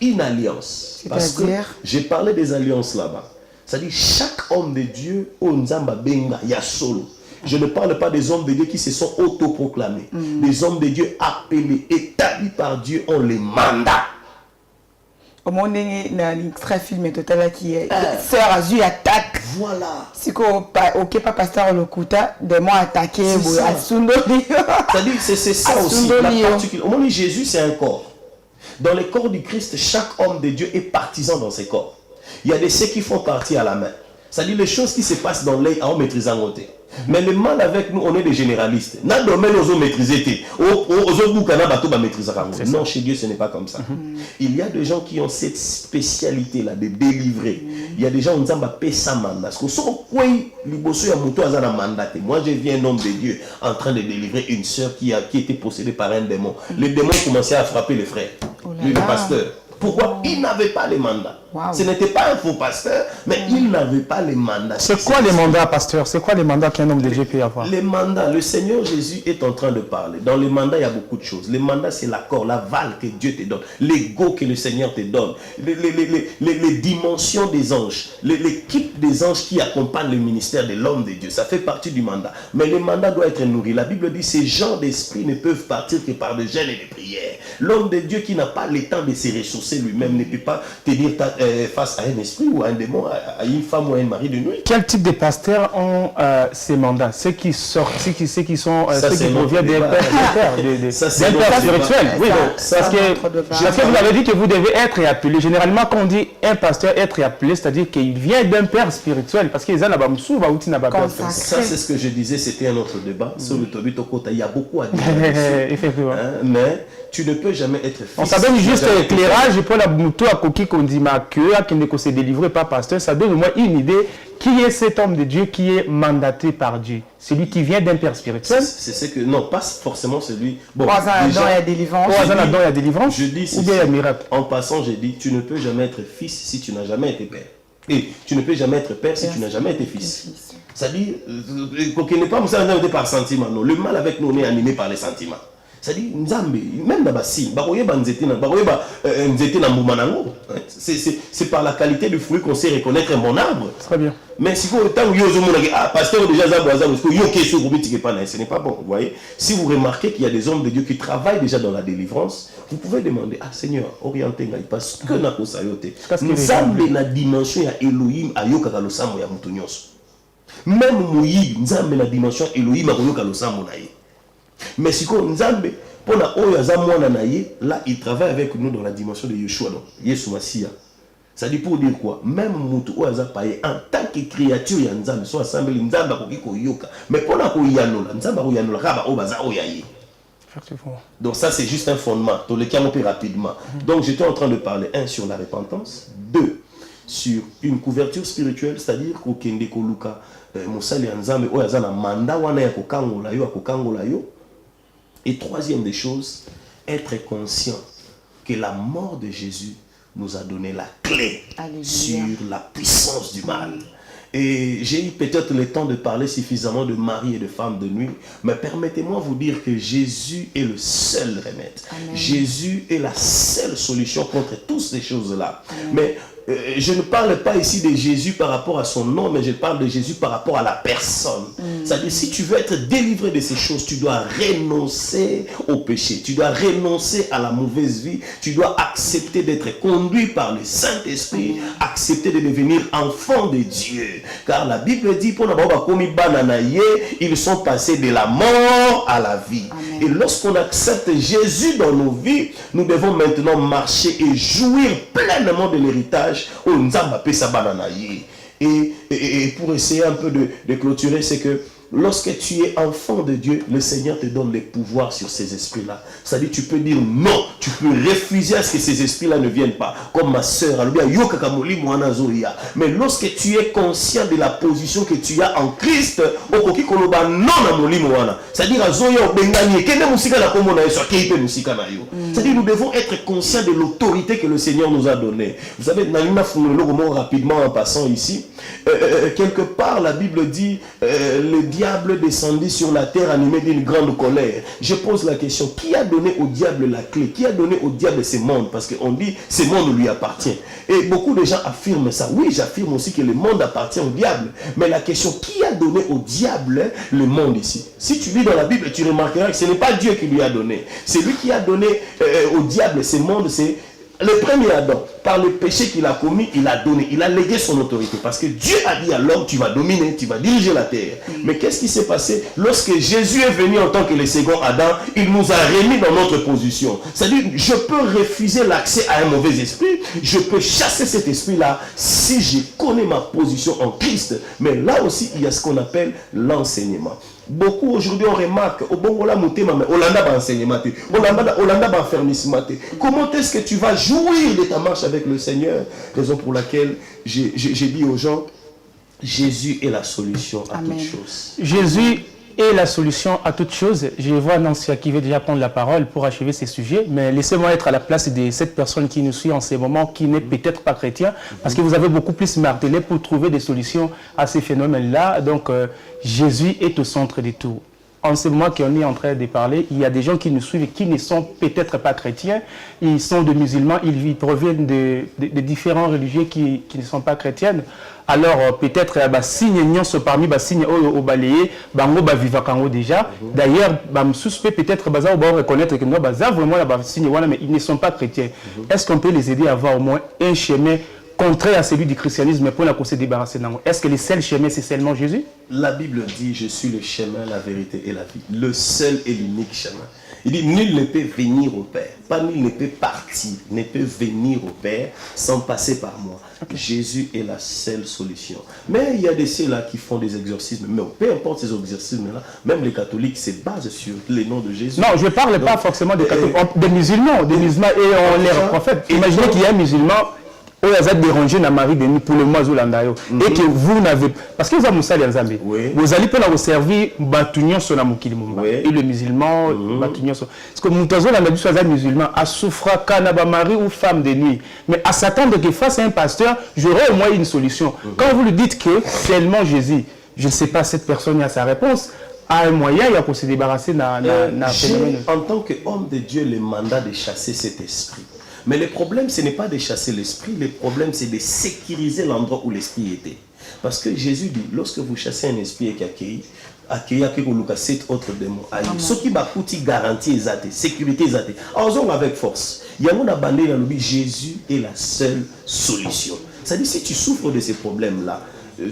Une alliance. Parce que j'ai parlé des alliances là-bas. C'est-à-dire chaque homme de Dieu, Onzamba Benga, Yasolo. Je ne parle pas des hommes de Dieu qui se sont autoproclamés. Des hommes de Dieu appelés, établis par Dieu, ont les mandats. Au moment où il y a un extrait film total qui est Sœur Azur attaque. Voilà. Si ok pas pasteur Lokuta, des mots attaqués. C'est-à-dire c'est ça aussi. Au moment où Jésus c'est un corps. Dans le corps du Christ, chaque homme de Dieu est partisan dans ses corps. Il y a des ceux qui font partie à la main. C'est-à-dire les choses qui se passent dans l'œil, on maîtrise en côté. Mais le mal avec nous, on est des généralistes. N'a domaine aux maîtriser. Non, chez Dieu, ce n'est pas comme ça. Il y a des gens qui ont cette spécialité-là de délivrer. Il y a des gens qui ont paix sans mandat. Moi, j'ai vu un homme de Dieu en train de délivrer une sœur qui était possédée par un démon. Le démon commençait à frapper les frères. Lui, le pasteur. Pourquoi? Il n'avait pas les mandats. Ce n'était pas un faux pasteur, mais il n'avait pas les mandats. C'est quoi les mandats, pasteur? C'est quoi les mandats qu'un homme de Dieu peut avoir? Les mandats, le Seigneur Jésus est en train de parler. Dans les mandats, il y a beaucoup de choses. Les mandats, c'est l'accord, l'aval que Dieu te donne, l'ego que le Seigneur te donne, les dimensions des anges, l'équipe des anges qui accompagnent le ministère de l'homme de Dieu. Ça fait partie du mandat. Mais le mandat doit être nourri. La Bible dit, ces gens d'esprit ne peuvent partir que par des jeûnes et des prières. L'homme de Dieu qui n'a pas le temps de se ressourcer lui-même ne peut pas tenir face à un esprit ou à un démon, à une femme ou à un mari de nuit. Quel type de pasteurs ont ces mandats? Ceux qui sortent, ceux qui proviennent des pères spirituels. Oui, parce que vous avez dit que vous devez être appelé. Généralement, quand on dit un pasteur être appelé, c'est-à-dire qu'il vient d'un père spirituel. Parce qu'ils ont ça, c'est ce que je disais, c'était un autre débat. Sur le Tobito Kota, il y a beaucoup à dire. Effectivement. Mais tu ne peux jamais être fils. On s'appelle juste éclairage pour la mouton à coquille qu'on dit ma queue, qui ne s'est délivré par pasteur. Ça donne au moins une idée qui est cet homme de Dieu qui est mandaté par Dieu. Celui qui vient d'un père spirituel. C'est ce que, non, pas forcément celui. Bon, déjà, il y a délivrance. Je dis, ou bien il y a miracle. En passant, j'ai dit, tu ne peux jamais être fils si tu n'as jamais été père. Et tu ne peux jamais être père si tu n'as jamais été fils. C'est-à-dire, qu'il n'est pas par sentiment. Non. Le mal avec nous, on est animé par les sentiments. C'est-à-dire, même dans c'est par la qualité du fruit qu'on sait reconnaître mon arbre. Très bien. Mais si vous pasteur déjà ce n'est pas bon. Vous voyez, si vous remarquez qu'il y a des hommes de Dieu qui travaillent déjà dans la délivrance, vous pouvez demander, ah Seigneur, orientez parce que na kosayote. Nous avons la dimension ya Elohim ayoka kalosambo ya mutu nyonso. Même Moïse, nous avons la dimension Elohim ayoka kalosambo na ye. Mais si on Nzambe, là il travaille avec nous dans la dimension de Yeshua, donc Yeshua Massia. Ça dit pour dire quoi? Même Moutou Oaza Paye, en tant que créature, il y a Nzambe, soit assemblé Nzamba Koko Yoka. Mais pendant qu'on y a Nzamba Yanola, Raba Obaza Oyaye. Donc ça c'est juste un fondement, dans le cas on peut rapidement. Donc j'étais en train de parler, 1 sur la repentance, 2 sur une couverture spirituelle, c'est-à-dire qu'au Kende Koluka, Moussali Nzambe Oaza na manda wana ya kokangola yo, akokangola yo. Et troisième des choses, être conscient que la mort de Jésus nous a donné la clé sur la puissance du mal. Et j'ai eu peut-être le temps de parler suffisamment de mari et de femme de nuit, mais permettez-moi vous dire que Jésus est le seul remède. Amen. Jésus est la seule solution contre toutes ces choses-là. Mais je ne parle pas ici de Jésus par rapport à son nom, mais je parle de Jésus par rapport à la personne. C'est-à-dire, si tu veux être délivré de ces choses, tu dois renoncer au péché, tu dois renoncer à la mauvaise vie, tu dois accepter d'être conduit par le Saint-Esprit, accepter de devenir enfant de Dieu. Car la Bible dit, ils sont passés de la mort à la vie. Amen. Et lorsqu'on accepte Jésus dans nos vies, nous devons maintenant marcher et jouir pleinement de l'héritage. Et pour essayer un peu de clôturer, c'est que lorsque tu es enfant de Dieu, le Seigneur te donne les pouvoirs sur ces esprits-là. C'est-à-dire, tu peux dire non, tu peux refuser à ce que ces esprits-là ne viennent pas. Comme ma soeur, mais lorsque tu es conscient de la position que tu as en Christ, c'est-à-dire, c'est-à-dire, nous devons être conscients de l'autorité que le Seigneur nous a donnée. Vous savez, rapidement en passant ici, quelque part, la Bible dit, le diable descendit sur la terre animé d'une grande colère. Je pose la question, qui a donné au diable la clé? Qui a donné au diable ces mondes? Parce qu'on dit, ce monde lui appartient. Et beaucoup de gens affirment ça. Oui, j'affirme aussi que le monde appartient au diable. Mais la question, qui a donné au diable le monde ici? Si tu lis dans la Bible, tu remarqueras que ce n'est pas Dieu qui lui a donné. C'est lui qui a donné au diable ces mondes, c'est le premier Adam. Par le péché qu'il a commis, il a donné, il a légué son autorité. Parce que Dieu a dit à l'homme, tu vas dominer, tu vas diriger la terre. Mais qu'est-ce qui s'est passé? Lorsque Jésus est venu en tant que le second Adam, il nous a remis dans notre position. C'est-à-dire, je peux refuser l'accès à un mauvais esprit, je peux chasser cet esprit-là si je connais ma position en Christ. Mais là aussi, il y a ce qu'on appelle l'enseignement. Beaucoup aujourd'hui on remarque au Bongola Moutema, mais Olanda va enseignement, Olanda va fermissement. Comment est-ce que tu vas jouir de ta marche avec le Seigneur? Raison pour laquelle j'ai dit aux gens, Jésus est la solution à toutes choses. Jésus est la solution à toute chose. Je vois Nancy qui veut déjà prendre la parole pour achever ces sujets, mais laissez-moi être à la place de cette personne qui nous suit en ce moment, qui n'est peut-être pas chrétien, parce que vous avez beaucoup plus martelé pour trouver des solutions à ces phénomènes-là. Donc, Jésus est au centre de tout. En ce moment qu'on est en train de parler, il y a des gens qui nous suivent et qui ne sont peut-être pas chrétiens. Ils sont des musulmans, ils proviennent de différents religieux qui ne sont pas chrétiennes. Alors peut-être signe nyonso parmi signe au balayé, bango ba viva kango déjà. D'ailleurs, suspect peut-être baza va reconnaître que non baza vraiment la signe voilà, mais ils ne sont pas chrétiens. Est-ce qu'on peut les aider à avoir au moins un chemin contraire à celui du christianisme pour la se débarrasser d'ango? Est-ce que le seul chemin c'est seulement Jésus? La Bible dit, je suis le chemin, la vérité et la vie. Le seul et l'unique chemin. Il dit, nul ne peut venir au Père. Pas nul ne peut partir, ne peut venir au Père sans passer par moi. Okay. Jésus est la seule solution. Mais il y a des ceux-là qui font des exorcismes. Mais peu importe ces exorcismes-là, même les catholiques se basent sur les noms de Jésus. Non, je ne parle pas forcément des catholiques, des musulmans. Des musulmans et on les prophètes. Imaginez qu'il y a un musulman où vous êtes dérangé dans Marie de pour le mois Zolandayo et que vous n'avez parce que vous avez Moussa Lianzambe, vous allez pas vous servir Batunion sur la Moukili Mumba et le musulman Batunion sur parce que Moutazo Landabi soit un musulman à souffrir Kanaba Marie ou femme de nuit, mais à s'attendre que face à un pasteur j'aurai au moins une solution. Quand vous lui dites que seulement Jésus, je ne sais pas cette personne a sa réponse. À un moyen, il y a pour se débarrasser j'ai en tant qu'homme de Dieu le mandat de chasser cet esprit. Mais le problème, ce n'est pas de chasser l'esprit, le problème, c'est de sécuriser l'endroit où l'esprit était. Parce que Jésus dit, lorsque vous chassez un esprit qui accueille, accueille 7 autres démons. Ce qui va coûter garantie, sécurité, avec force. Il y a un bandé dans le but, Jésus est la seule solution. C'est-à-dire, si tu souffres de ces problèmes-là,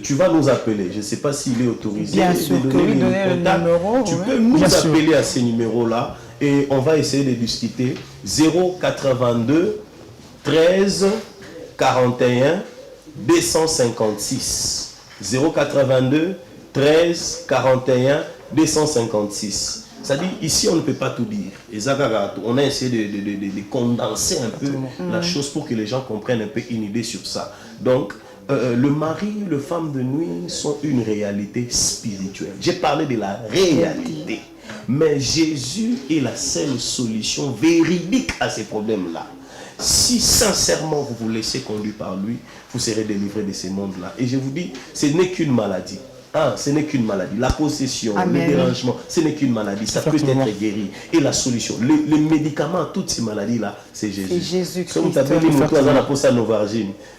tu vas nous appeler. Je ne sais pas s'il est autorisé. Bien sûr, que lui donner le numéro. Tu peux nous appeler à ces numéros-là. Et on va essayer de discuter 082 13 41 256 082 13 41 256. C'est-à-dire, ici, on ne peut pas tout dire. Et on a essayé de condenser un peu la chose pour que les gens comprennent un peu une idée sur ça. Donc, le mari, le femme de nuit sont une réalité spirituelle. J'ai parlé de la réalité. Mais Jésus est la seule solution véridique à ces problèmes-là. Si sincèrement vous vous laissez conduire par lui, vous serez délivré de ces mondes-là. Et je vous dis, ce n'est qu'une maladie. Ce n'est qu'une maladie. La possession, le dérangement, ce n'est qu'une maladie. Ça peut être guéri. Et la solution, le médicament à toutes ces maladies-là, c'est Jésus. C'est Jésus-Christ.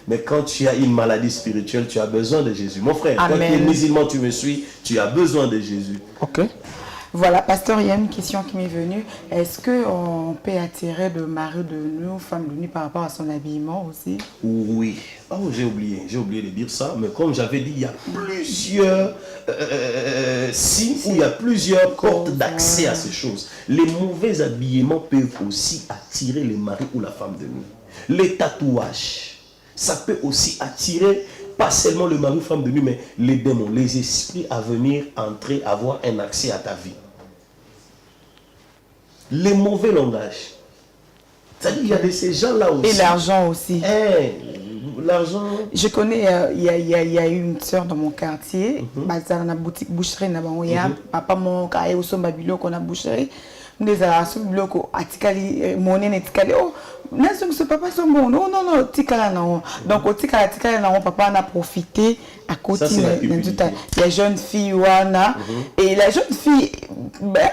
Mais quand tu as une maladie spirituelle, tu as besoin de Jésus. Mon frère, quand tu es musulman, tu me suis, tu as besoin de Jésus. Ok. Voilà, pasteur, il y a une question qui m'est venue. Est-ce qu'on peut attirer le mari de nous, femme de nuit, par rapport à son habillement aussi? Oui. Oh, j'ai oublié de dire ça. Mais comme j'avais dit, il y a plusieurs signes, où il y a plusieurs portes d'accès à ces choses. Les mauvais habillements peuvent aussi attirer le mari ou la femme de nuit. Les tatouages, ça peut aussi attirer pas seulement le mari ou femme de nuit, mais les démons, les esprits à venir entrer, avoir un accès à ta vie. Les mauvais langages. C'est-à-dire qu'il y a de ces gens-là aussi. Et l'argent aussi. L'argent. Je connais, il y a eu une soeur dans mon quartier, dans la boutique boucherie, papa mon cahier au sommet bilo qu'on a boucherie. Des arasous bloco atikali monnaie netikali oh nazo ce papa son bon non tikala non donc au tikala non papa a profité à côté la jeune fille wana et la jeune fille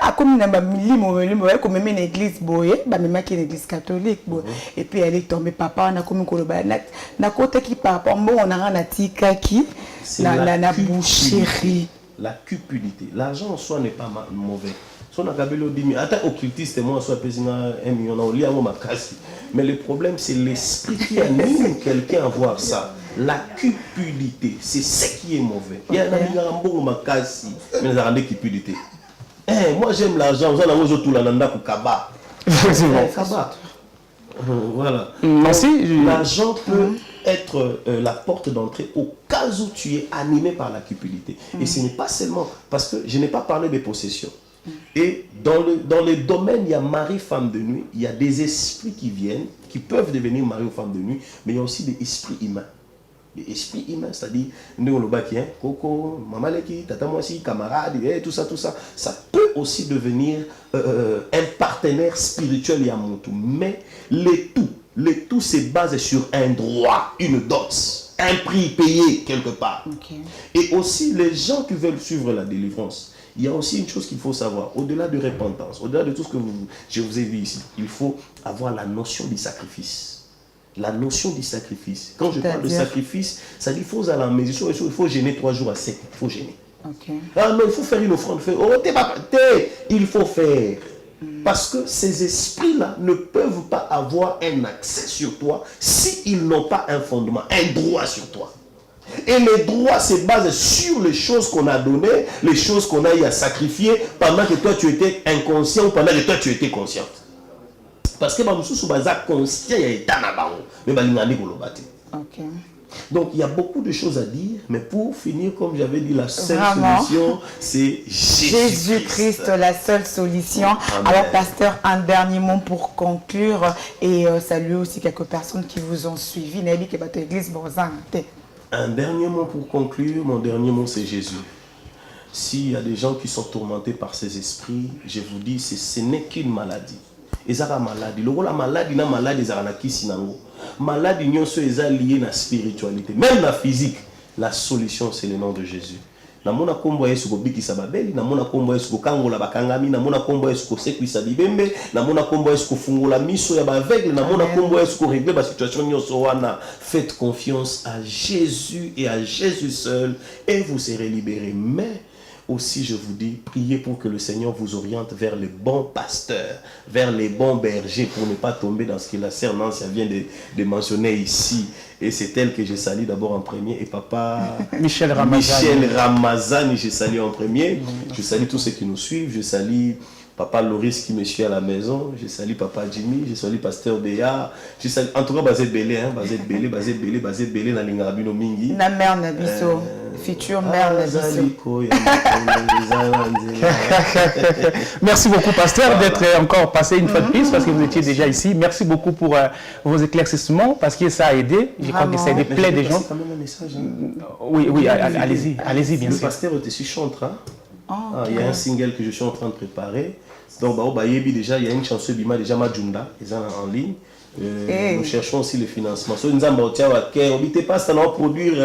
a comme comme même une église boye même qui une église catholique et puis elle est tombée papa on a comme koloba na côté qui papa bon on a na tika qui la boucherie. La cupidité, l'argent en soi n'est pas mauvais. Occultiste, moi, soit 1 million, mais le problème, c'est l'esprit qui anime quelqu'un à voir ça. La cupidité, c'est ce qui est mauvais. Il y a un bon makasi, mais il y a une cupidité. Moi, j'aime l'argent, voilà. L'argent peut être la porte d'entrée au cas où tu es animé par la cupidité. Et ce n'est pas seulement, parce que je n'ai pas parlé des possessions. Et dans le domaine, il y a mari, femme de nuit, il y a des esprits qui viennent, qui peuvent devenir mari ou femme de nuit, mais il y a aussi des esprits humains. Esprit humain, c'est-à-dire, nous, le bâtiment, Coco, Mamaleki, Tata Moissi, camarade, tout ça, ça peut aussi devenir un partenaire spirituel et amoureux. Mais le tout se base sur un droit, une dot, un prix payé quelque part. Okay. Et aussi, les gens qui veulent suivre la délivrance, il y a aussi une chose qu'il faut savoir, au-delà de repentance, au-delà de tout ce que je vous ai dit ici, il faut avoir la notion du sacrifice. La notion du sacrifice. Quand je parle de sacrifice, ça dit qu'il faut aller à la maison, il faut gêner 3 jours à sec. Il faut gêner. Okay. Ah non, il faut faire une offrande. Il faut faire. Parce que ces esprits-là ne peuvent pas avoir un accès sur toi s'ils n'ont pas un fondement, un droit sur toi. Et le droit se base sur les choses qu'on a données, les choses qu'on a eu à sacrifier pendant que toi tu étais inconscient ou pendant que toi tu étais consciente. Parce que conscient donc il y a beaucoup de choses à dire, mais pour finir, comme j'avais dit, la seule solution, c'est Jésus-Christ, la seule solution. Amen. Alors, pasteur, un dernier mot pour conclure et saluer aussi quelques personnes qui vous ont suivi. Un dernier mot pour conclure, mon dernier mot, c'est Jésus. S'il y a des gens qui sont tourmentés par ces esprits, je vous dis, ce n'est qu'une maladie. Ils ont la maladie. La maladie, la maladie, ils ont la kisinango. Maladie, ils sont liés à la spiritualité. Même la physique, la solution, c'est le nom de Jésus. Namona kombo yesu ko bikisa babeli, namona kombo yesu ko kangola bakangami, namona kombo yesu ko sekwisa libembe, namona kombo yesu ko fungola miso ya baveugle, namona kombo yesu ko régler ba situation nyonso wana. Faites confiance à Jésus et à Jésus seul et vous serez libérés. Mais aussi, je vous dis, priez pour que le Seigneur vous oriente vers les bons pasteurs, vers les bons bergers, pour ne pas tomber dans ce que la sœur Nancy vient de mentionner ici. Et c'est elle que je salue d'abord en premier. Et papa Michel Ramazani, je salue en premier. Je salue tous ceux qui nous suivent. Je salue papa Loris qui me suit à la maison. Je salue papa Jimmy. Je salue pasteur Béa. Je salue, en tout cas, basé Belé, basé Belé, na Lingabino Mingi. Na mère Nabiso. Future mère Nabiso. Merci beaucoup, pasteur, d'être encore passé une fois de plus parce que vous étiez déjà ici. Merci beaucoup pour vos éclaircissements parce que ça a aidé. Je crois que ça a aidé plein de gens. Quand même un message. Oui, allez-y, bien sûr. Le pasteur était chantre. Il y a un single que je suis en train de préparer. Donc, déjà, il y a une chanson Bima déjà Majunda, ils sont en ligne. Nous cherchons aussi le financement. So, nous avons pas ça produire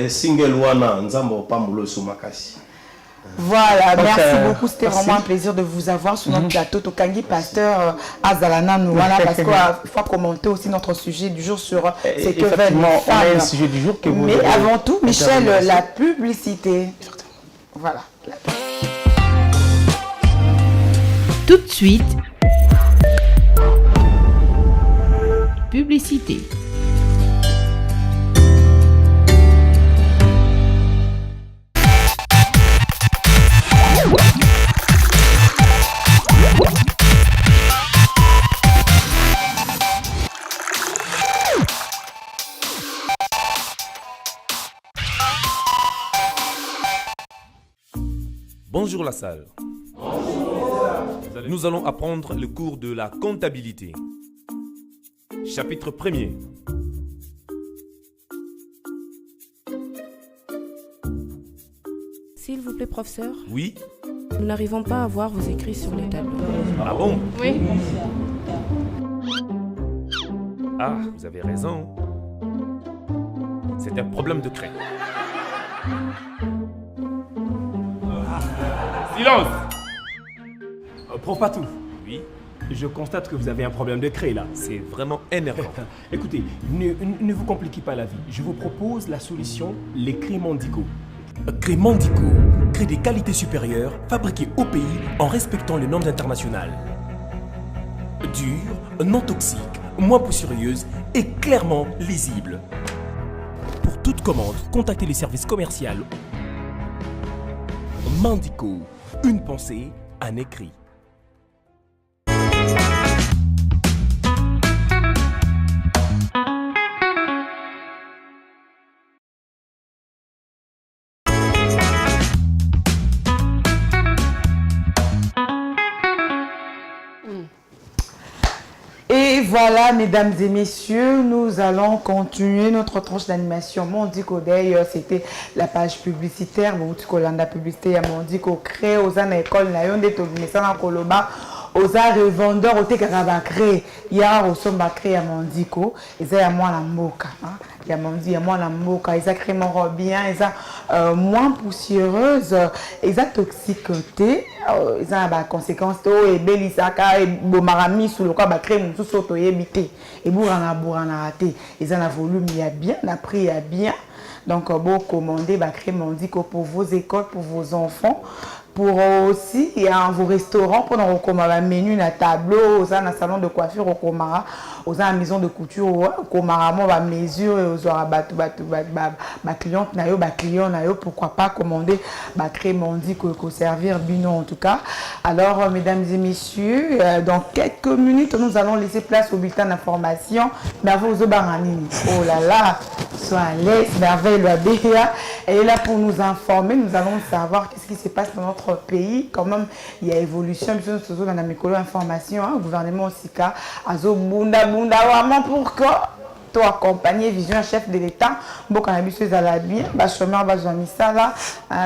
single wana, nous avons pas moulo sur Makasi. Voilà, merci beaucoup. C'était vraiment un plaisir de vous avoir sur notre plateau. Tokangi, pasteur Azalana Nouana, parce qu'il faut commenter aussi notre sujet du jour sur ces que veulent les femmes. Un sujet du jour que vous Mais avant tout, Michel, la publicité. Voilà. Tout de suite, publicité. Bonjour la salle. Nous allons apprendre le cours de la comptabilité. Chapitre 1er. S'il vous plaît, professeur. Oui. Nous n'arrivons pas à voir vos écrits sur les tableaux. Ah bon? Oui. Ah, vous avez raison. C'est un problème de craie. Silence! Prof Patou. Oui. Je constate que vous avez un problème de craie là. C'est vraiment énervant. Écoutez, ne vous compliquez pas la vie. Je vous propose la solution, les craies Mondico. Craies Mondico, craies de qualité supérieure, fabriquées au pays en respectant les normes internationales. Dure, non toxique, moins poussiéreuse et clairement lisible. Pour toute commande, contactez les services commerciaux. Mondico, une pensée, un écrit. voilà, mesdames et messieurs, nous allons continuer notre tranche d'animation. Mondi Kodei, c'était la page publicitaire. Mondi Kolanda publicité, Mondi Ko crée aux an école, Nayon de Tobimesana Koloba, aux arts revendeurs, au Tekara créé. Il y a au Somba créé à Mondiko, et ça y a moi la moka. Il y a Mondi, il y a moi la moka, ils ont créé mon bien, ils ont moins poussiéreuse, ils ont toxicité, ils ont des conséquences, et Belisaka, et Bomarami, sous le cas, ils ont créé mon sous-soto, et Bité, et Bourana raté, ils ont un volume, il y a bien, un prix, il y a bien. Donc, bon, commander, créer Mondiko pour vos écoles, pour vos enfants. Pour aussi, il y a vos restaurants, pour nous recommander un menu, un tableau, aux un salon de coiffure, aux un maison de couture, aux un mesure, aux clients, pourquoi pas commander, créer Mondi, servir Bino en tout cas. Alors, mesdames et messieurs, dans quelques minutes, nous allons laisser place au bulletin d'information. Mais avant, oh là là, sois à l'aise, merveille, le BA. Elle est là pour nous informer, nous allons savoir qu'est-ce qui se passe dans notre pays. Quand même, il y a évolution, dans la micro-information, le gouvernement aussi, Azo Bunda Bunda, vraiment pour que toi accompagner vision chef de l'État, beaucoup d'habitudes à la bien, chômeur, là,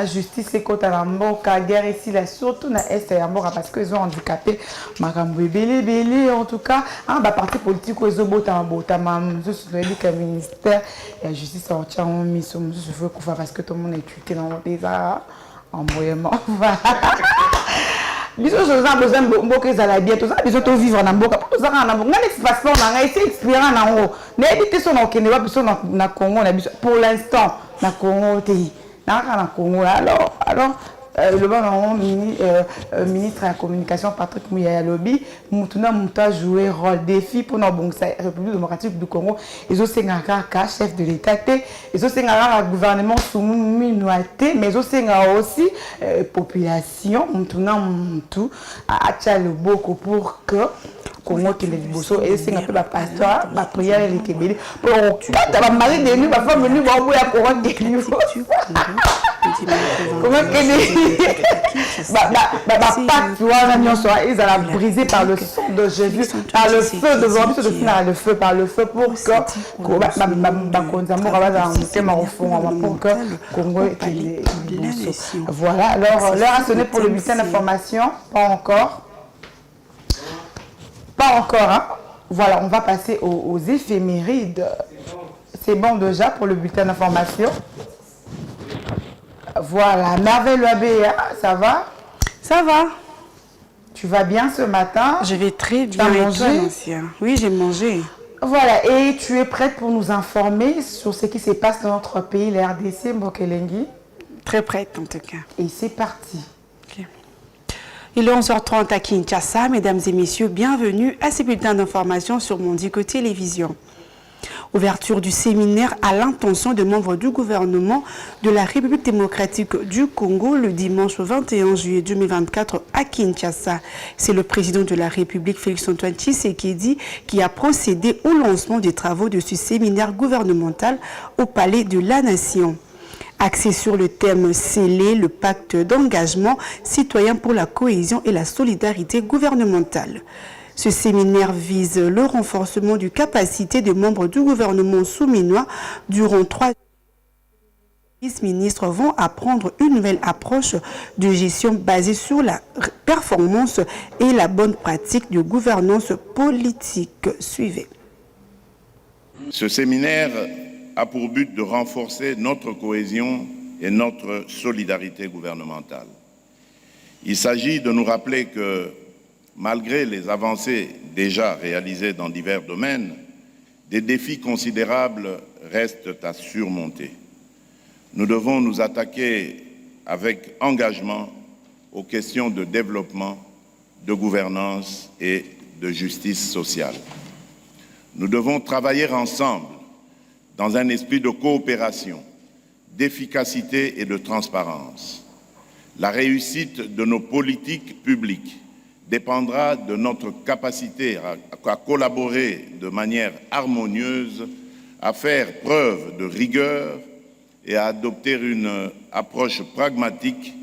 justice et côté à la guerre ici, là, surtout dans l'Est et parce qu'ils ont handicapé, belé, en tout cas, parti politique, ils ont le ministère et la justice en tient en mission, je veux parce que tout le monde est tué dans les envoyement. Biso choses besoin mboka ezala bien tout ça biso to vivre na mboka tout ça na mboka ngani passeport na ngai c'est expirant na ngo na ebité so na okende ba biso na Congo na biso pour l'instant na Congo te na Congo alors le ministre de la communication Patrick Muyaya Lobi mutuna muta jouer rôle défi pour la République démocratique du Congo ils ont un chef de l'État ils ont un gouvernement sous minuité mais aussi population mutuna mutu a le beaucoup pour que Congo qui les bosso et c'est un peu la pasteur la prière et les kébélés pour quand la mari de lui va faire venir voir où il y a Congo de lui comment que tu vois ils allaient briser par le sang de Jésus par le feu de l'homme le feu par le feu pour que pour que Congo voilà alors l'heure a sonné pour le bulletin d'information pas encore hein. Voilà, on va passer aux éphémérides. C'est bon déjà pour le bulletin d'information. Voilà, merveille le BA, ça va? Ça va. Tu vas bien ce matin? Je vais très bien. Tu as mangé? Oui, j'ai mangé. Voilà, et tu es prête pour nous informer sur ce qui se passe dans notre pays, la RDC, Mbokelengi? Très prête en tout cas. Et c'est parti. Il est 11h30 à Kinshasa. Mesdames et messieurs, bienvenue à ces bulletins d'information sur Mondiko Télévision. Ouverture du séminaire à l'intention de membres du gouvernement de la République démocratique du Congo le dimanche 21 juillet 2024 à Kinshasa. C'est le président de la République, Félix-Antoine Tshisekedi, qui a procédé au lancement des travaux de ce séminaire gouvernemental au Palais de la Nation. Axé sur le thème scellé, le pacte d'engagement citoyen pour la cohésion et la solidarité gouvernementale. Ce séminaire vise le renforcement du capacité des membres du gouvernement souminois durant 3 jours. Les ministres vont apprendre une nouvelle approche de gestion basée sur la performance et la bonne pratique de gouvernance politique. Suivez. Ce séminaire a pour but de renforcer notre cohésion et notre solidarité gouvernementale. Il s'agit de nous rappeler que, malgré les avancées déjà réalisées dans divers domaines, des défis considérables restent à surmonter. Nous devons nous attaquer avec engagement aux questions de développement, de gouvernance et de justice sociale. Nous devons travailler ensemble dans un esprit de coopération, d'efficacité et de transparence. La réussite de nos politiques publiques dépendra de notre capacité à collaborer de manière harmonieuse, à faire preuve de rigueur et à adopter une approche pragmatique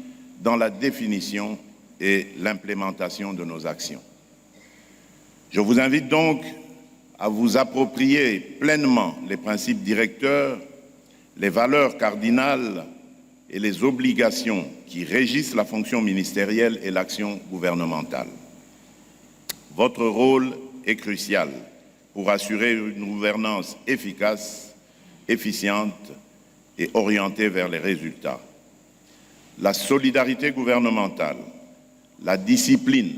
dans la définition et l'implémentation de nos actions. Je vous invite donc à vous approprier pleinement les principes directeurs, les valeurs cardinales et les obligations qui régissent la fonction ministérielle et l'action gouvernementale. Votre rôle est crucial pour assurer une gouvernance efficace, efficiente et orientée vers les résultats. La solidarité gouvernementale, la discipline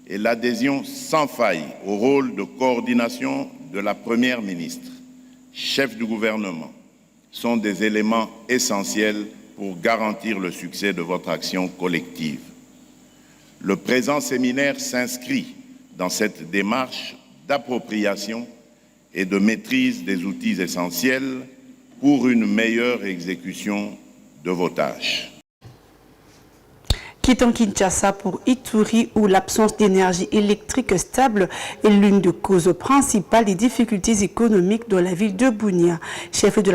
et l'adhésion sans faille au rôle de coordination de la Première ministre, chef du gouvernement, sont des éléments essentiels pour garantir le succès de votre action collective. Le présent séminaire s'inscrit dans cette démarche d'appropriation et de maîtrise des outils essentiels pour une meilleure exécution de vos tâches. Quittons Kinshasa pour Ituri, où l'absence d'énergie électrique stable est l'une des causes principales des difficultés économiques dans la ville de Bunia, chef de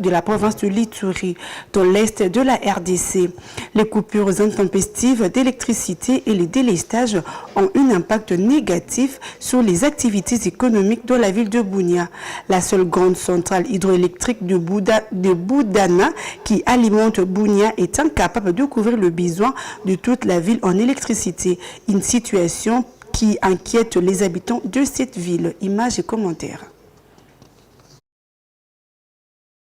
la province de l'Ituri, dans l'est de la RDC. Les coupures intempestives d'électricité et les délestages ont un impact négatif sur les activités économiques dans la ville de Bunia. La seule grande centrale hydroélectrique de Boudana qui alimente Bunia est incapable de couvrir le besoin de toute la ville en électricité, une situation qui inquiète les habitants de cette ville. Images et commentaires.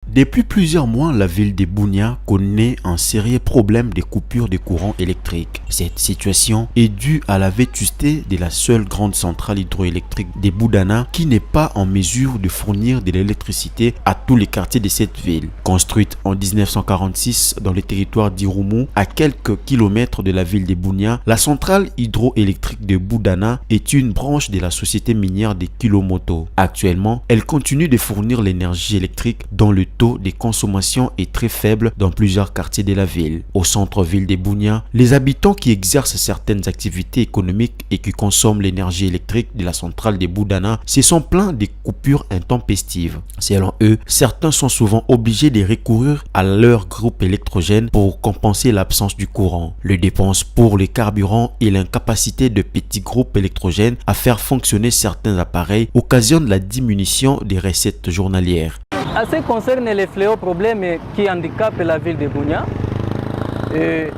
Depuis plusieurs mois, la ville de Bunia connaît un sérieux problème de coupure de courant électrique. Cette situation est due à la vétusté de la seule grande centrale hydroélectrique de Boudana qui n'est pas en mesure de fournir de l'électricité à tous les quartiers de cette ville. Construite en 1946 dans le territoire d'Irumu, à quelques kilomètres de la ville de Bunia, la centrale hydroélectrique de Boudana est une branche de la société minière de Kilomoto. Actuellement, elle continue de fournir l'énergie électrique dont le taux de consommation est très faible dans plusieurs quartiers de la ville. Au centre-ville de Bunia, les habitants qui exercent certaines activités économiques et qui consomment l'énergie électrique de la centrale de Boudana se sont plaints des coupures intempestives. Selon eux, certains sont souvent obligés de recourir à leur groupe électrogène pour compenser l'absence du courant. Les dépenses pour les carburants et l'incapacité de petits groupes électrogènes à faire fonctionner certains appareils occasionnent la diminution des recettes journalières. En ce qui concerne les fléaux problèmes qui handicapent la ville de Bunia,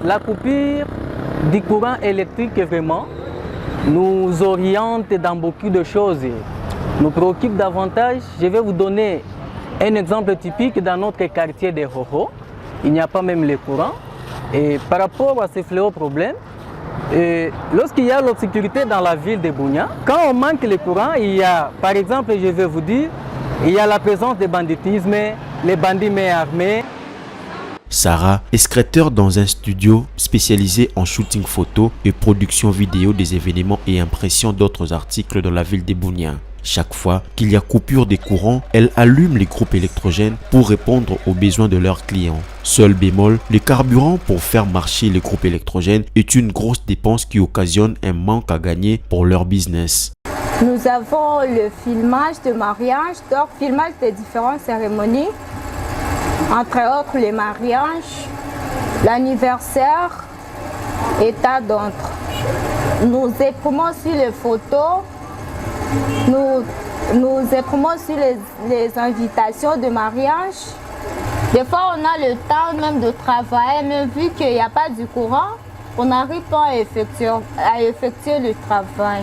la coupure du courant électrique vraiment nous oriente dans beaucoup de choses, nous préoccupe davantage. Je vais vous donner un exemple typique dans notre quartier de Hoho. Il n'y a pas même le courant. Et par rapport à ces fléaux problèmes, lorsqu'il y a l'obscurité dans la ville de Bunia, quand on manque le courant, il y a, par exemple, je vais vous dire, il y a la présence de banditisme, les bandits main armés. Sarah est secrétaire dans un studio spécialisé en shooting photo et production vidéo des événements et impression d'autres articles dans la ville de Bunia. Chaque fois qu'il y a coupure des courants, elle allume les groupes électrogènes pour répondre aux besoins de leurs clients. Seul bémol, le carburant pour faire marcher les groupes électrogènes est une grosse dépense qui occasionne un manque à gagner pour leur business. Nous avons le filmage de mariage, donc filmage des différentes cérémonies, entre autres les mariages, l'anniversaire et tas d'autres. Nous imprimons sur les photos, nous imprimons sur les invitations de mariage. Des fois on a le temps même de travailler, même vu qu'il n'y a pas du courant, on n'arrive pas à effectuer le travail.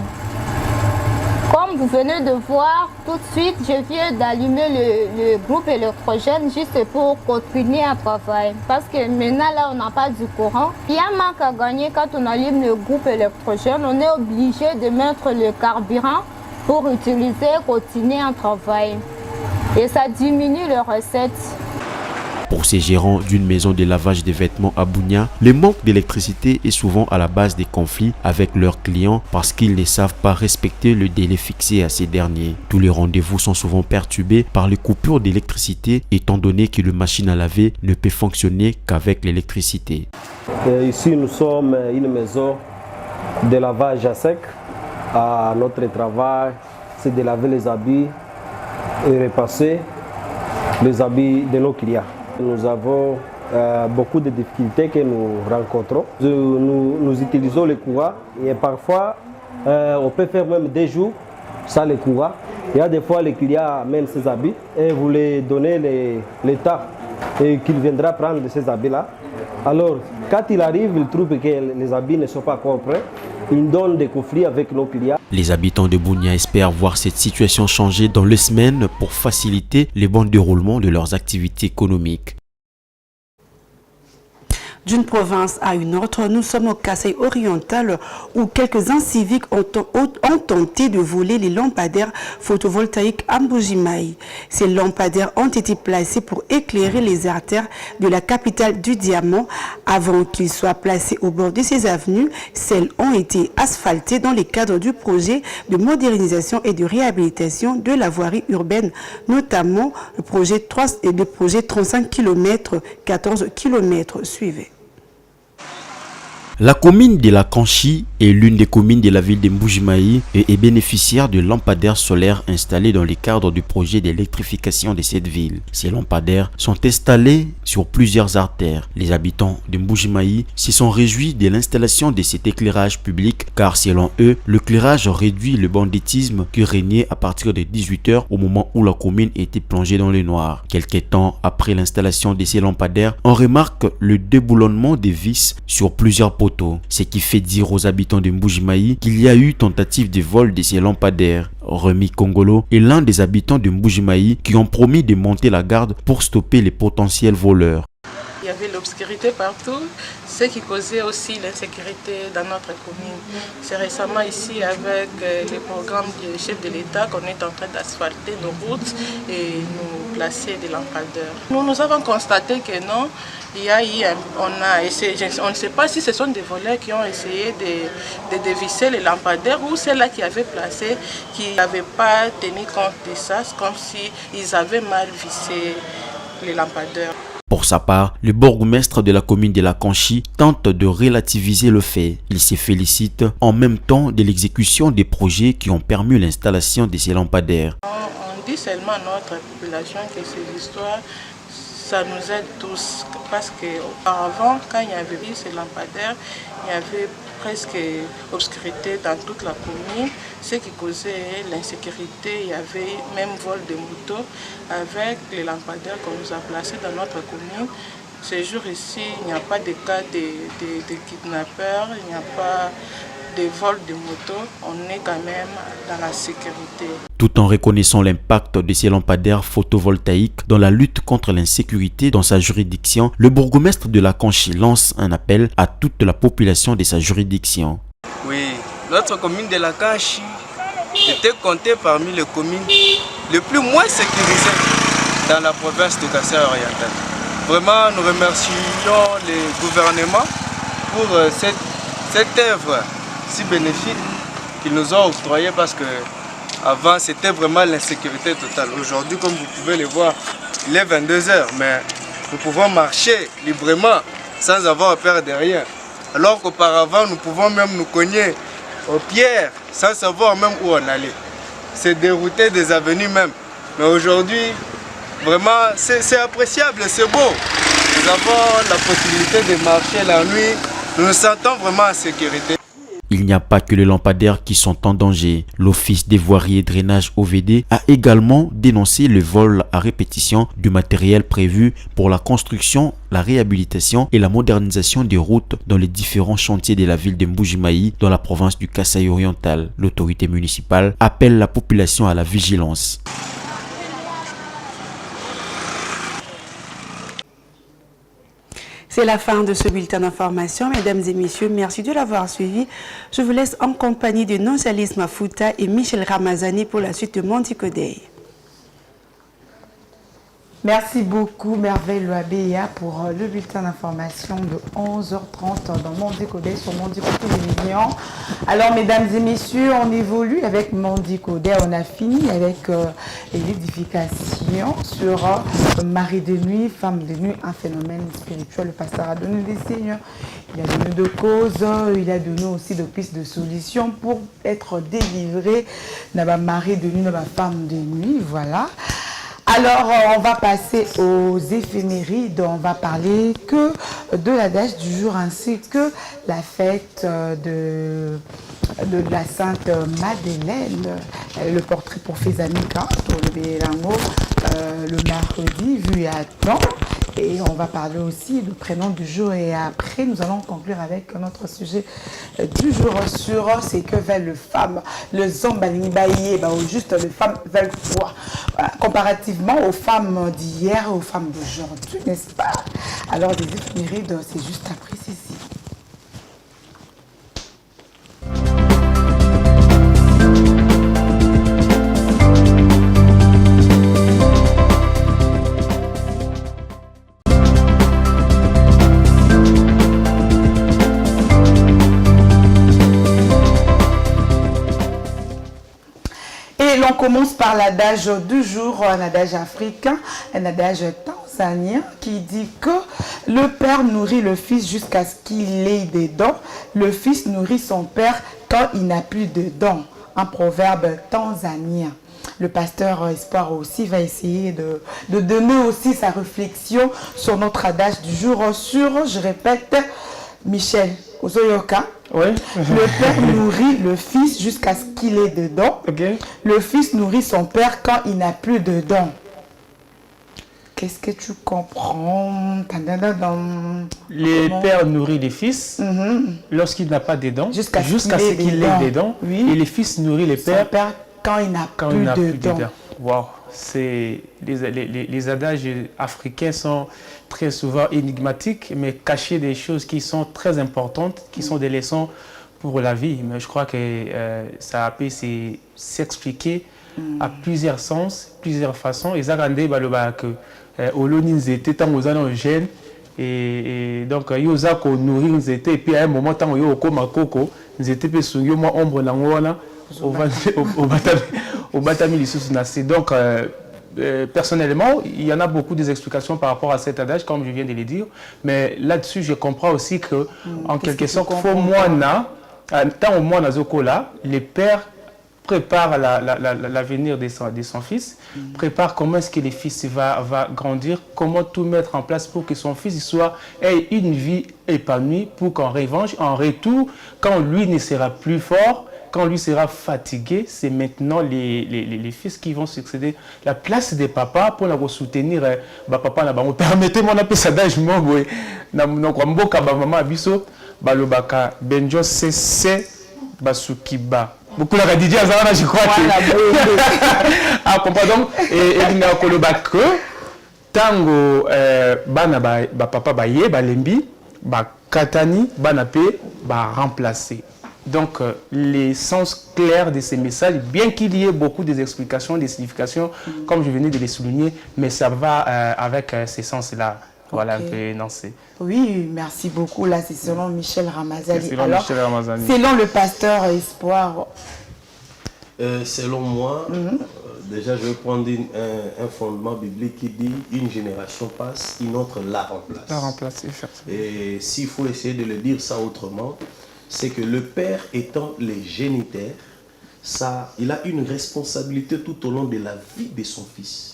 Comme vous venez de voir, tout de suite, je viens d'allumer le groupe électrogène juste pour continuer à travailler. Parce que maintenant, là, on n'a pas du courant. Il y a un manque à gagner quand on allume le groupe électrogène. On est obligé de mettre le carburant pour utiliser et continuer à travailler. Et ça diminue les recettes. Pour ces gérants d'une maison de lavage des vêtements à Bunia, le manque d'électricité est souvent à la base des conflits avec leurs clients parce qu'ils ne savent pas respecter le délai fixé à ces derniers. Tous les rendez-vous sont souvent perturbés par les coupures d'électricité étant donné que le machine à laver ne peut fonctionner qu'avec l'électricité. Ici, nous sommes une maison de lavage à sec. Notre travail, c'est de laver les habits et repasser les habits de nos clients. Nous avons beaucoup de difficultés que nous rencontrons. Nous utilisons le courant et parfois on peut faire même des jours sans le courant. Il y a des fois, le client amène ses habits et vous les donnez l'état et qu'il viendra prendre ces habits-là. Alors, quand il arrive, il trouve que les habits ne sont pas encore prêts. Il donne des conflits avec nos clients. Les habitants de Bunia espèrent voir cette situation changer dans les semaines pour faciliter le bon déroulement de leurs activités économiques. D'une province à une autre, nous sommes au Kasaï oriental où quelques inciviques ont tenté de voler les lampadaires photovoltaïques à Mbuji-Mayi. Ces lampadaires ont été placés pour éclairer les artères de la capitale du diamant. Avant qu'ils soient placés au bord de ces avenues, celles ont été asphaltées dans le cadre du projet de modernisation et de réhabilitation de la voirie urbaine, notamment le projet 35 km, 14 km suivait. La commune de la Kanchi est l'une des communes de la ville de Mbuji-Mayi et est bénéficiaire de lampadaires solaires installés dans le cadre du projet d'électrification de cette ville. Ces lampadaires sont installés sur plusieurs artères. Les habitants de Mbuji-Mayi se sont réjouis de l'installation de cet éclairage public car selon eux, l'éclairage réduit le banditisme qui régnait à partir de 18 h au moment où la commune était plongée dans le noir. Quelques temps après l'installation de ces lampadaires, on remarque le déboulonnement des vis sur plusieurs poteaux, ce qui fait dire aux habitants de Mbuji-Mayi qu'il y a eu tentative de vol de ces lampadaires. Remy Kongolo est l'un des habitants de Mbuji-Mayi qui ont promis de monter la garde pour stopper les potentiels voleurs. Il y avait l'obscurité partout, ce qui causait aussi l'insécurité dans notre commune. C'est récemment ici avec le programme du chef de l'État qu'on est en train d'asphalter nos routes et nous placer des lampadaires. Nous avons constaté que non, il y a eu, on ne sait pas si ce sont des voleurs qui ont essayé de dévisser les lampadaires ou ceux-là qui avaient placé, qui n'avaient pas tenu compte de ça, comme s'ils avaient mal vissé les lampadaires. Pour sa part, le bourgmestre de la commune de la Kanchi tente de relativiser le fait. Il se félicite en même temps de l'exécution des projets qui ont permis l'installation de ces lampadaires. On dit seulement à notre population que ces histoires, ça nous aide tous. Parce qu'auparavant, quand il y avait eu ces lampadaires, il y avait presque obscurité dans toute la commune, ce qui causait l'insécurité. Il y avait même vol de motos avec les lampadaires qu'on nous a placés dans notre commune. Ces jours ici, il n'y a pas de cas de kidnappeurs, il n'y a pas de vol de motos. On est quand même dans la sécurité. Tout en reconnaissant l'impact de ces lampadaires photovoltaïques dans la lutte contre l'insécurité dans sa juridiction, le bourgmestre de la Kanchi lance un appel à toute la population de sa juridiction. Oui, notre commune de la Kanchi était comptée parmi les communes les plus moins sécurisées dans la province de Kasaï oriental. Vraiment, nous remercions le gouvernement pour cette œuvre si bénéfique qu'ils nous ont octroyée parce que avant c'était vraiment l'insécurité totale. Aujourd'hui, comme vous pouvez le voir, il est 22 h, mais nous pouvons marcher librement sans avoir peur de rien. Alors qu'auparavant, nous pouvons même nous cogner aux pierres sans savoir même où on allait. C'est dérouter des avenues même. Mais aujourd'hui, vraiment, c'est appréciable, c'est beau. Nous avons la possibilité de marcher la nuit. Nous nous sentons vraiment en sécurité. Il n'y a pas que les lampadaires qui sont en danger. L'Office des voiries et drainage OVD a également dénoncé le vol à répétition du matériel prévu pour la construction, la réhabilitation et la modernisation des routes dans les différents chantiers de la ville de Mbuji-Mayi dans la province du Kasaï oriental. L'autorité municipale appelle la population à la vigilance. C'est la fin de ce bulletin d'information. Mesdames et messieurs, merci de l'avoir suivi. Je vous laisse en compagnie de Nonjalis Mafuta et Michel Ramazani pour la suite de Mondiko Day. Merci beaucoup, Merveille Loabeya, pour le bulletin d'information de 11h30 dans Mondiko Day sur Mondiko Télévision. Alors, mesdames et messieurs, on évolue avec Mondiko Day. On a fini avec l'édification sur Marie de nuit, femme de nuit, un phénomène spirituel. Le pasteur a donné des signes, il a donné de causes, il a donné aussi de pistes de solutions pour être délivré dans la Marie de nuit, dans la femme de nuit. Voilà. Alors, on va passer aux éphémérides. On va parler que de la date du jour ainsi que la fête de de la Sainte Madeleine. Le portrait pour Fezanika, pour le Bélango, le mercredi, vu à temps. Et on va parler aussi du prénom du jour. Et après, nous allons conclure avec notre sujet du jour sur c'est que veulent les femmes. Le zombalinibaye, ou juste les femmes veulent quoi? Comparativement aux femmes d'hier et aux femmes d'aujourd'hui, n'est-ce pas? Alors, des éphémérides, c'est juste après ceci. On commence par l'adage du jour, un adage africain, un adage tanzanien qui dit que le père nourrit le fils jusqu'à ce qu'il ait des dents, le fils nourrit son père quand il n'a plus de dents. Un proverbe tanzanien. Le pasteur Espoir aussi va essayer de donner aussi sa réflexion sur notre adage du jour sur, je répète, Michel Ozoyoka. Oui. Le père nourrit le fils jusqu'à ce qu'il ait de dents. Okay. Le fils nourrit son père quand il n'a plus de dents. Qu'est-ce que tu comprends? Les pères nourrissent les fils lorsqu'il n'a pas de dents, jusqu'à ce qu'il ait des dents. Oui. Et les fils nourrissent les pères quand il n'a plus de dents. Wow. Les adages africains sont très souvent énigmatiques, mais cachés des choses qui sont très importantes, qui sont des leçons pour la vie. Mais je crois que ça peut s'expliquer à plusieurs sens, plusieurs façons. Et ça rend que Oloninze était tant aux jeunes et donc yoza ko nourrir nous était et puis à un moment tant yo ko makoko nous était pe sunyo moi ombre na ngona au batami lisusu na c'est donc personnellement, il y en a beaucoup des explications par rapport à cet adage, comme je viens de le dire. Mais là-dessus, je comprends aussi que, en quelque sorte, tant au moins là, les pères préparent l'avenir de son fils, préparent comment est-ce que le fils va grandir, comment tout mettre en place pour que son fils ait une vie épanouie, pour qu'en revanche, en retour, quand lui ne sera plus fort, quand lui sera fatigué, c'est maintenant les fils qui vont succéder la place des papas pour la soutenir. Papa, permettez-moi d'appeler ça d'âge, moi, maman abiso, balobaka, benjo, c'est basukiba. Beaucoup la Didier Azana, je crois que. Ah, comprends donc. Et il y a kolobaka, tango, bana papa baye, balembi, katani, banape, remplacer. Donc, les sens clairs de ces messages, bien qu'il y ait beaucoup d'explications, des significations, comme je venais de les souligner, mais ça va avec ces sens-là. Voilà, un peu énoncé. Oui, merci beaucoup. Là, c'est selon Michel Ramazani. Michel Ramazani. Selon le pasteur Espoir. Selon moi, déjà, je vais prendre un fondement biblique qui dit une génération passe, une autre la remplace. La remplace, effectivement. Et s'il faut essayer de le dire ça autrement, c'est que le père étant le géniteur, il a une responsabilité tout au long de la vie de son fils.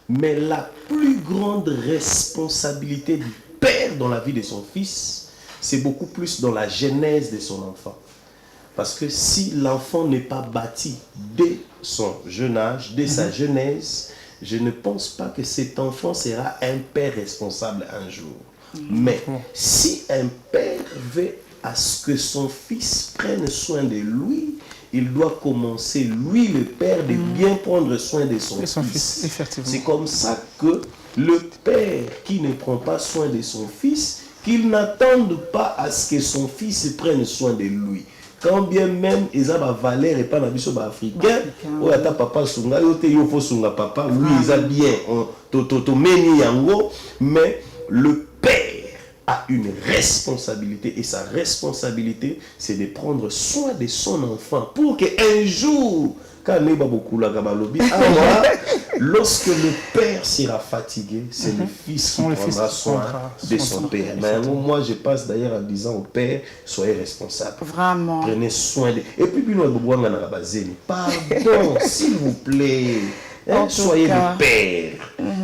Mais la plus grande responsabilité du père dans la vie de son fils, c'est beaucoup plus dans la genèse de son enfant. Parce que si l'enfant n'est pas bâti dès son jeune âge, dès sa genèse, je ne pense pas que cet enfant sera un père responsable un jour. Mais si un père veut à ce que son fils prenne soin de lui, il doit commencer, lui, le père, de bien prendre soin de son fils. C'est comme ça que le père qui ne prend pas soin de son fils, qu'il n'attende pas à ce que son fils prenne soin de lui. Quand bien même, ils ont la valeur et pas la vie africain, ou à ta papa sunga, yo faut sunga papa, oui, ils ont bien, mais le père a une responsabilité et sa responsabilité c'est de prendre soin de son enfant pour qu'un jour, lorsque le père sera fatigué, c'est le fils qui prendra soin de son père. Mais moi je passe d'ailleurs en disant au père, soyez responsable. Vraiment. Prenez soin de... Et puis pardon, s'il vous plaît. Soyez le père.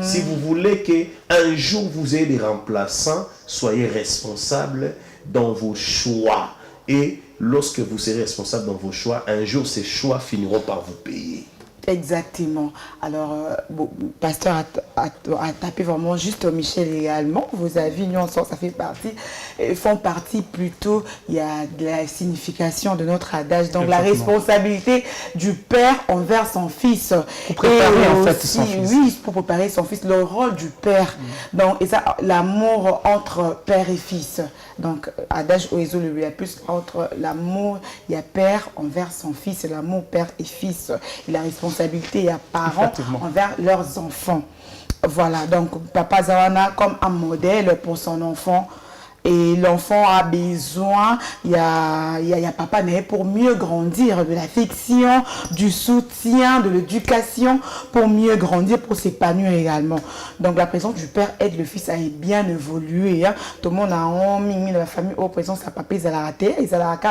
Si vous voulez qu'un jour vous ayez des remplaçants, soyez responsable dans vos choix et lorsque vous serez responsable dans vos choix, un jour ces choix finiront par vous payer. Exactement. Alors, pasteur a tapé vraiment juste Michel également. Vos avis, nous, ça fait partie, font partie plutôt, il y a de la signification de notre adage. Donc, la responsabilité du père envers son fils. Pour préparer en fait son fils. Oui, pour préparer son fils, le rôle du père. Donc, et ça, l'amour entre père et fils. Donc, adage Oezo le lui plus entre l'amour, il y a père envers son fils, et l'amour père et fils. Et la responsabilité, il y a parents envers leurs enfants. Voilà, donc Papa Zawana comme un modèle pour son enfant. Et l'enfant a besoin, il y a papa mais pour mieux grandir, de l'affection, du soutien, de l'éducation, pour mieux grandir, pour s'épanouir également. Donc la présence du père aide le fils à bien évoluer. Hein. Tout le monde a mis la famille au présent, sa papa, ils ont raté, ils ont raté,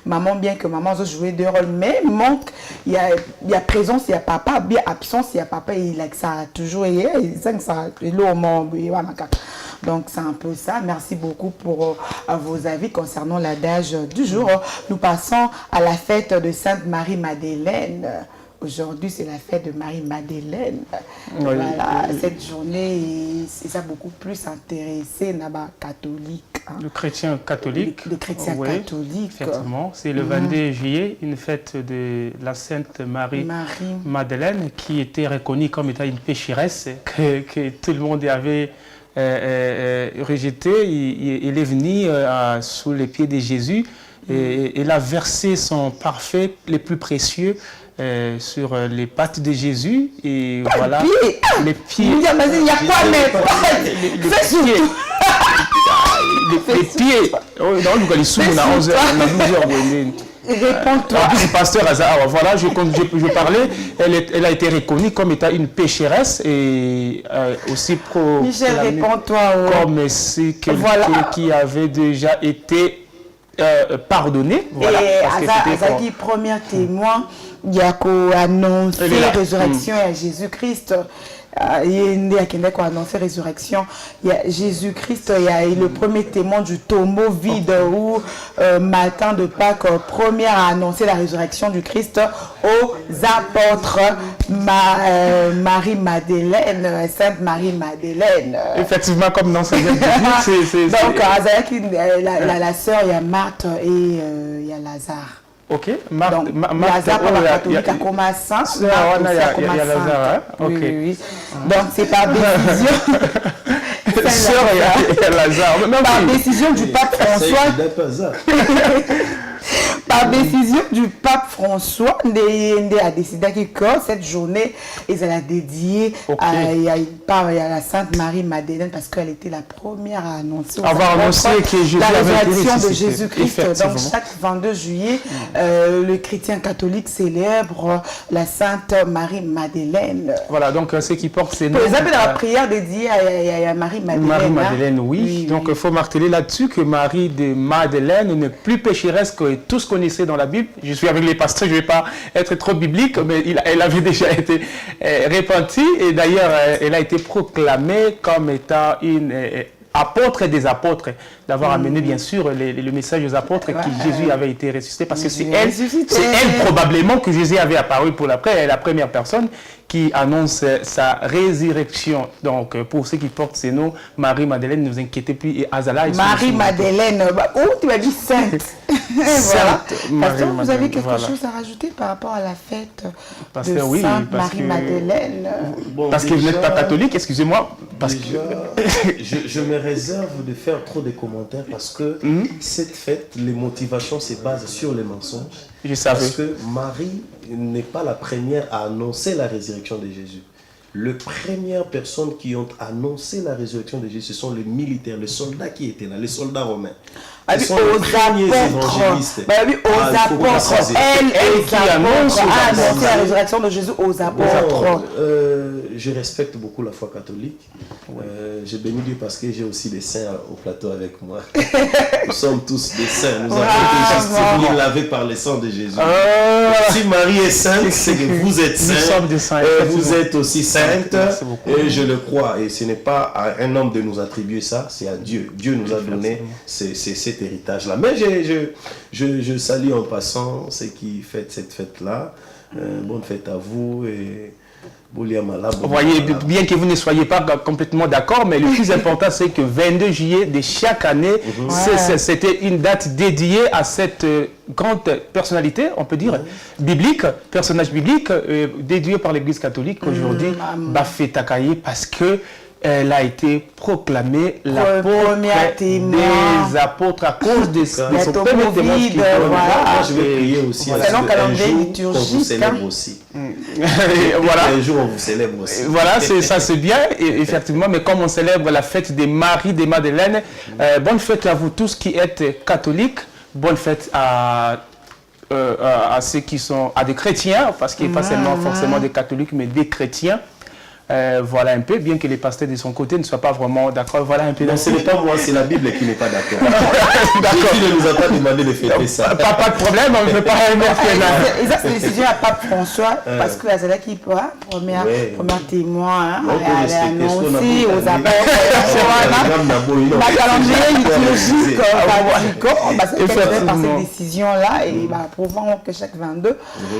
maman, bien que maman a joué deux rôles, mais manque, il y a présence, il y a papa, bien absence, il y a papa, il a que ça a toujours été, donc c'est un peu ça. Merci beaucoup pour vos avis concernant l'adage du jour. Nous passons à la fête de Sainte Marie-Madeleine. Aujourd'hui, c'est la fête de Marie-Madeleine. Oui, voilà, cette journée, ça a beaucoup plus intéressé les catholiques. Hein. Le chrétien catholique. Le chrétien catholique. Effectivement, c'est le 22 juillet, une fête de la Sainte Marie-Madeleine qui était reconnue comme étant une pécheresse que tout le monde avait rejeté. Il est venu sous les pieds de Jésus et il a versé son parfum le plus précieux sur les pattes de Jésus et voilà les pieds. Il y a quoi les pieds. On a 12 heures. Réponds-toi. En plus, le pasteur Azar, voilà, je parlais, elle a été reconnue comme étant une pécheresse et aussi Michel, réponds-toi. Comme c'est quelqu'un qui avait déjà été pardonné. Voilà, et Azar qui premier témoin, il y a annoncé la résurrection à Jésus-Christ. Il y a annoncé résurrection. Il y a Jésus-Christ, il y a le premier témoin du tombeau vide où matin de Pâques, première a annoncé la résurrection du Christ aux apôtres Marie-Madeleine, Sainte Marie-Madeleine. Effectivement, comme dans ce donc, la sœur, il y a Marthe et il y a Lazare. Ok, Lazare, pour la catholique, a commencé saint. Il y a Lazare, hein? Oui. Donc, c'est par décision. Sœur, il y a Lazare. Par décision du pape François. Par décision du pape François, Ndé a décidé que cette journée, ils allaient dédier à la Sainte Marie-Madeleine parce qu'elle était la première à annoncer que la résurrection de Jésus-Christ. Donc chaque 22 juillet, le chrétien catholique célèbre la Sainte Marie-Madeleine. Voilà, donc ceux qui portent ces noms. Par exemple, dans la prière dédiée à Marie-Madeleine. Marie-Madeleine, oui. Donc il faut marteler là-dessus que Marie de Madeleine n'est plus pécheresse que tous connaissaient dans la Bible. Je suis avec les pasteurs, je ne vais pas être trop biblique, mais elle avait déjà été repentie et d'ailleurs elle a été proclamée comme étant une apôtre des apôtres, d'avoir amené bien sûr le message aux apôtres que Jésus avait été ressuscité parce que c'est elle probablement que Jésus avait apparu pour l'après, elle est la première personne qui annonce sa résurrection. Donc, pour ceux qui portent ces noms, Marie-Madeleine, ne vous inquiétez plus. Et Azala... Marie-Madeleine, tu as dit sainte. Voilà. Pasteur, vous avez quelque chose à rajouter par rapport à la fête de Sainte Marie-Madeleine? Parce que vous n'êtes pas catholique, excusez-moi. Je me réserve de faire trop de commentaires parce que cette fête, les motivations se basent sur les mensonges. Parce que Marie n'est pas la première à annoncer la résurrection de Jésus. Les premières personnes qui ont annoncé la résurrection de Jésus, ce sont les militaires, les soldats qui étaient là, les soldats romains. Ce sont les premiers évangélistes. Aux apôtres, elle qui annonce la résurrection de Jésus aux apôtres. Je respecte beaucoup la foi catholique. Je bénis Dieu parce que j'ai aussi des saints au plateau avec moi. Nous sommes tous des saints. Nous avons été justifiés, lavés par le sang de Jésus. Si Marie est sainte, c'est que vous êtes saints. Nous sommes des saints. Vous êtes aussi sainte. Et je le crois. Et ce n'est pas à un homme de nous attribuer ça, c'est à Dieu. Dieu nous a donné cette cet héritage-là. Mais je salue en passant ceux qui fêtent cette fête-là. Bonne fête à vous et vous voyez, bien que vous ne soyez pas complètement d'accord, mais le plus important, c'est que 22 juillet de chaque année, c'était une date dédiée à cette grande personnalité, on peut dire, biblique, personnage biblique, dédié par l'Église catholique aujourd'hui, Bafetakaye, parce que elle a été proclamée l'apôtre des apôtres à cause de son premier témoignage qui Moi, je vais prier aussi. C'est un calendrier liturgique. On vous célèbre aussi. Voilà. Un jour, on vous célèbre aussi. Voilà, ça c'est bien, effectivement. Mais comme on célèbre la fête des Marie, des Madeleines, bonne fête à vous tous qui êtes catholiques. Bonne fête à ceux qui sont à des chrétiens, parce qu'il n'y a pas seulement forcément des catholiques, mais des chrétiens. Voilà un peu, bien que les pasteurs de son côté ne soient pas vraiment d'accord. Voilà un peu. Non, ce n'est pas moi, c'est la Bible qui n'est pas d'accord. Jésus ne nous a pas demandé de fêter ça. Pas de problème, on ne veut pas remettre là. Et ça, c'est décision à Pape François, parce que c'est là qu'il peut, premier témoin, aller annoncer aux appels. La calendrier liturgique, c'est fait par cette décision-là, et prouvant que chaque 22,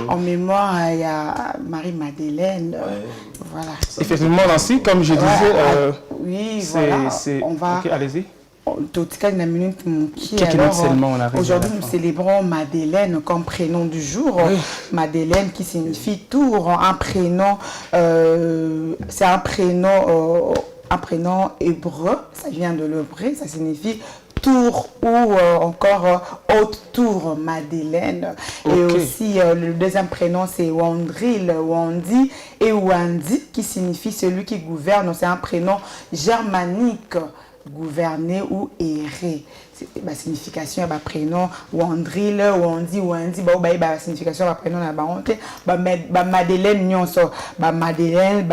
en mémoire, il y a Marie-Madeleine. Voilà. Effectivement, Nancy, comme je disais, oui, voilà. On va... Ok, allez-y. Quelques minutes seulement, on arrive. Aujourd'hui, nous célébrons Madeleine comme prénom du jour. Oui. Madeleine qui signifie tour, un prénom, c'est un prénom hébreu, ça vient de l'hébreu, ça signifie tour ou encore haute tour, Madeleine. Okay. Et aussi le deuxième prénom c'est Wandril, Wandi et Wandi qui signifie celui qui gouverne. C'est un prénom germanique, gouverner ou errer. La signification est prénom Wandril, Wandi, Wandi, la signification est prénom Madeleine nyonso, Madeleine,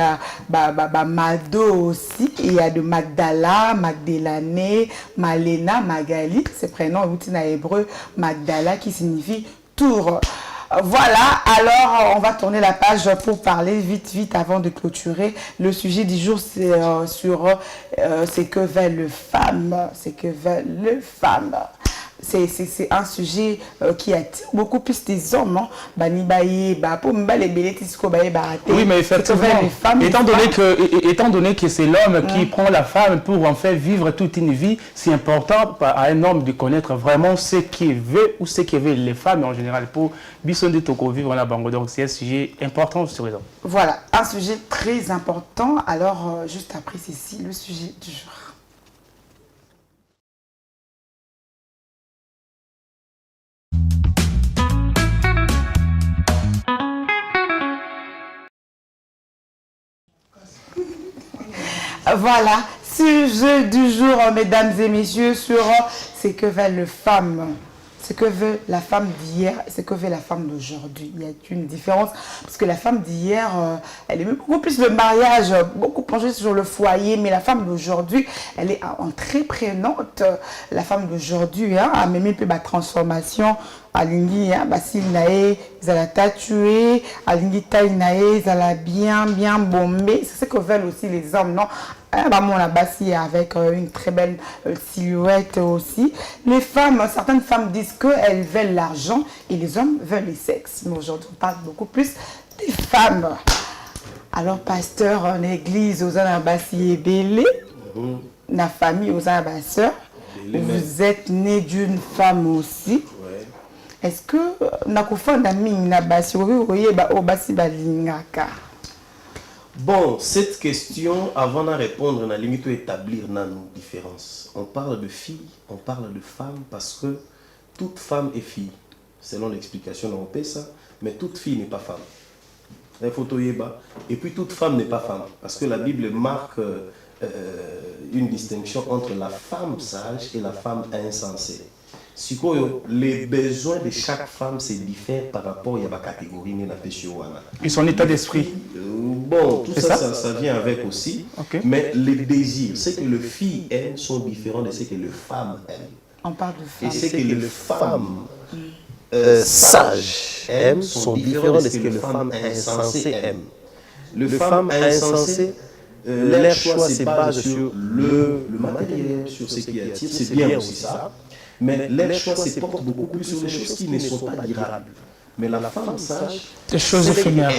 Mado aussi, il y a de Magdala, Magdalene, Malena, Magali, c'est prénom en hébreu Magdala qui signifie tour. Voilà, alors on va tourner la page pour parler vite avant de clôturer. Le sujet du jour c'est sur ce que veulent les femmes. C'est un sujet qui attire beaucoup plus des hommes. Oui, mais effectivement, étant donné que c'est l'homme qui prend la femme pour en faire vivre toute une vie, c'est important à un homme de connaître vraiment ce qu'il veut ou ce que veulent les femmes en général pour Bissondi Toko vivre en Bango. Donc c'est un sujet important sur les hommes. Voilà, un sujet très important. Alors, juste après ceci, le sujet du jour. Voilà, sujet du jour, mesdames et messieurs, sur ce que veulent les femmes. Ce que veut la femme d'hier et ce que veut la femme d'aujourd'hui. Il y a une différence parce que la femme d'hier, elle aimait beaucoup plus le mariage, beaucoup penchée sur le foyer, mais la femme d'aujourd'hui, elle est entreprenante. La femme d'aujourd'hui a même peu de transformation. Alingi basil nae zala tatoué, alingi taille nae zala bien bombé. C'est ce que veulent aussi les hommes, non? On a bassi avec une très belle silhouette aussi. Les femmes, certaines femmes disent qu'elles veulent l'argent et les hommes veulent le sexe. Mais aujourd'hui, on parle beaucoup plus des femmes. Alors, pasteur en église, aux Anabassi et Bélé, la famille aux Anabasseurs, vous êtes né d'une femme aussi. Est-ce que bon, cette question, avant de répondre, on a limite établir nos différences. On parle de filles, on parle de femmes parce que toute femme est fille. Selon l'explication on peut ça, mais toute fille n'est pas femme. Et puis toute femme n'est pas femme. Parce que la Bible marque une distinction entre la femme sage et la femme insensée. Les besoins de chaque femme se diffèrent par rapport à la catégorie de la péché. Et son état d'esprit. Bon, tout ça vient avec aussi. Okay. Mais les désirs, ce que les filles aiment sont différents de ce que les femmes aiment. On parle de femmes. Et ce que les femmes sages aiment sont différents de ce que les femmes insensées aiment. Les femmes insensées, leur choix se base sur le matériel, sur ce qui attire. C'est bien aussi ça. Mais leur choix se porte beaucoup plus sur les choses qui ne sont pas durables. Mais la femme sage, des choses éphémères.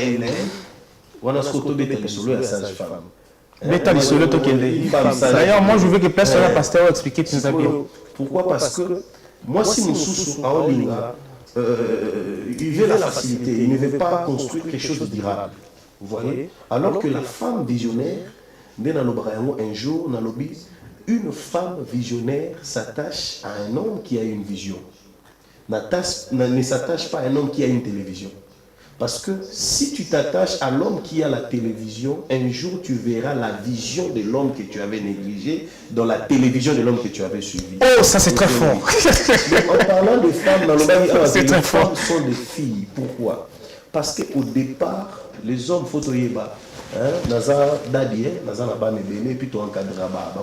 D'ailleurs, moi je veux que personne pasteur explique tout ça bien. Pourquoi? Parce que moi, si mon sous à Olinga, il veut la facilité, il ne veut pas construire quelque chose de durable. Vous voyez? Alors que la femme visionnaire, un jour, une femme visionnaire s'attache à un homme qui a une vision. Ne s'attache pas à un homme qui a une télévision. Parce que si tu t'attaches à l'homme qui a la télévision, un jour tu verras la vision de l'homme que tu avais négligé dans la télévision de l'homme que tu avais suivi. Oh, ça c'est très fort. En parlant de femmes, dans le c'est très fort. Les femmes sont des filles. Pourquoi? Parce qu'au départ, les hommes photoyeba. Naza Dadi, Naza Naba Nebele, puis tu encadres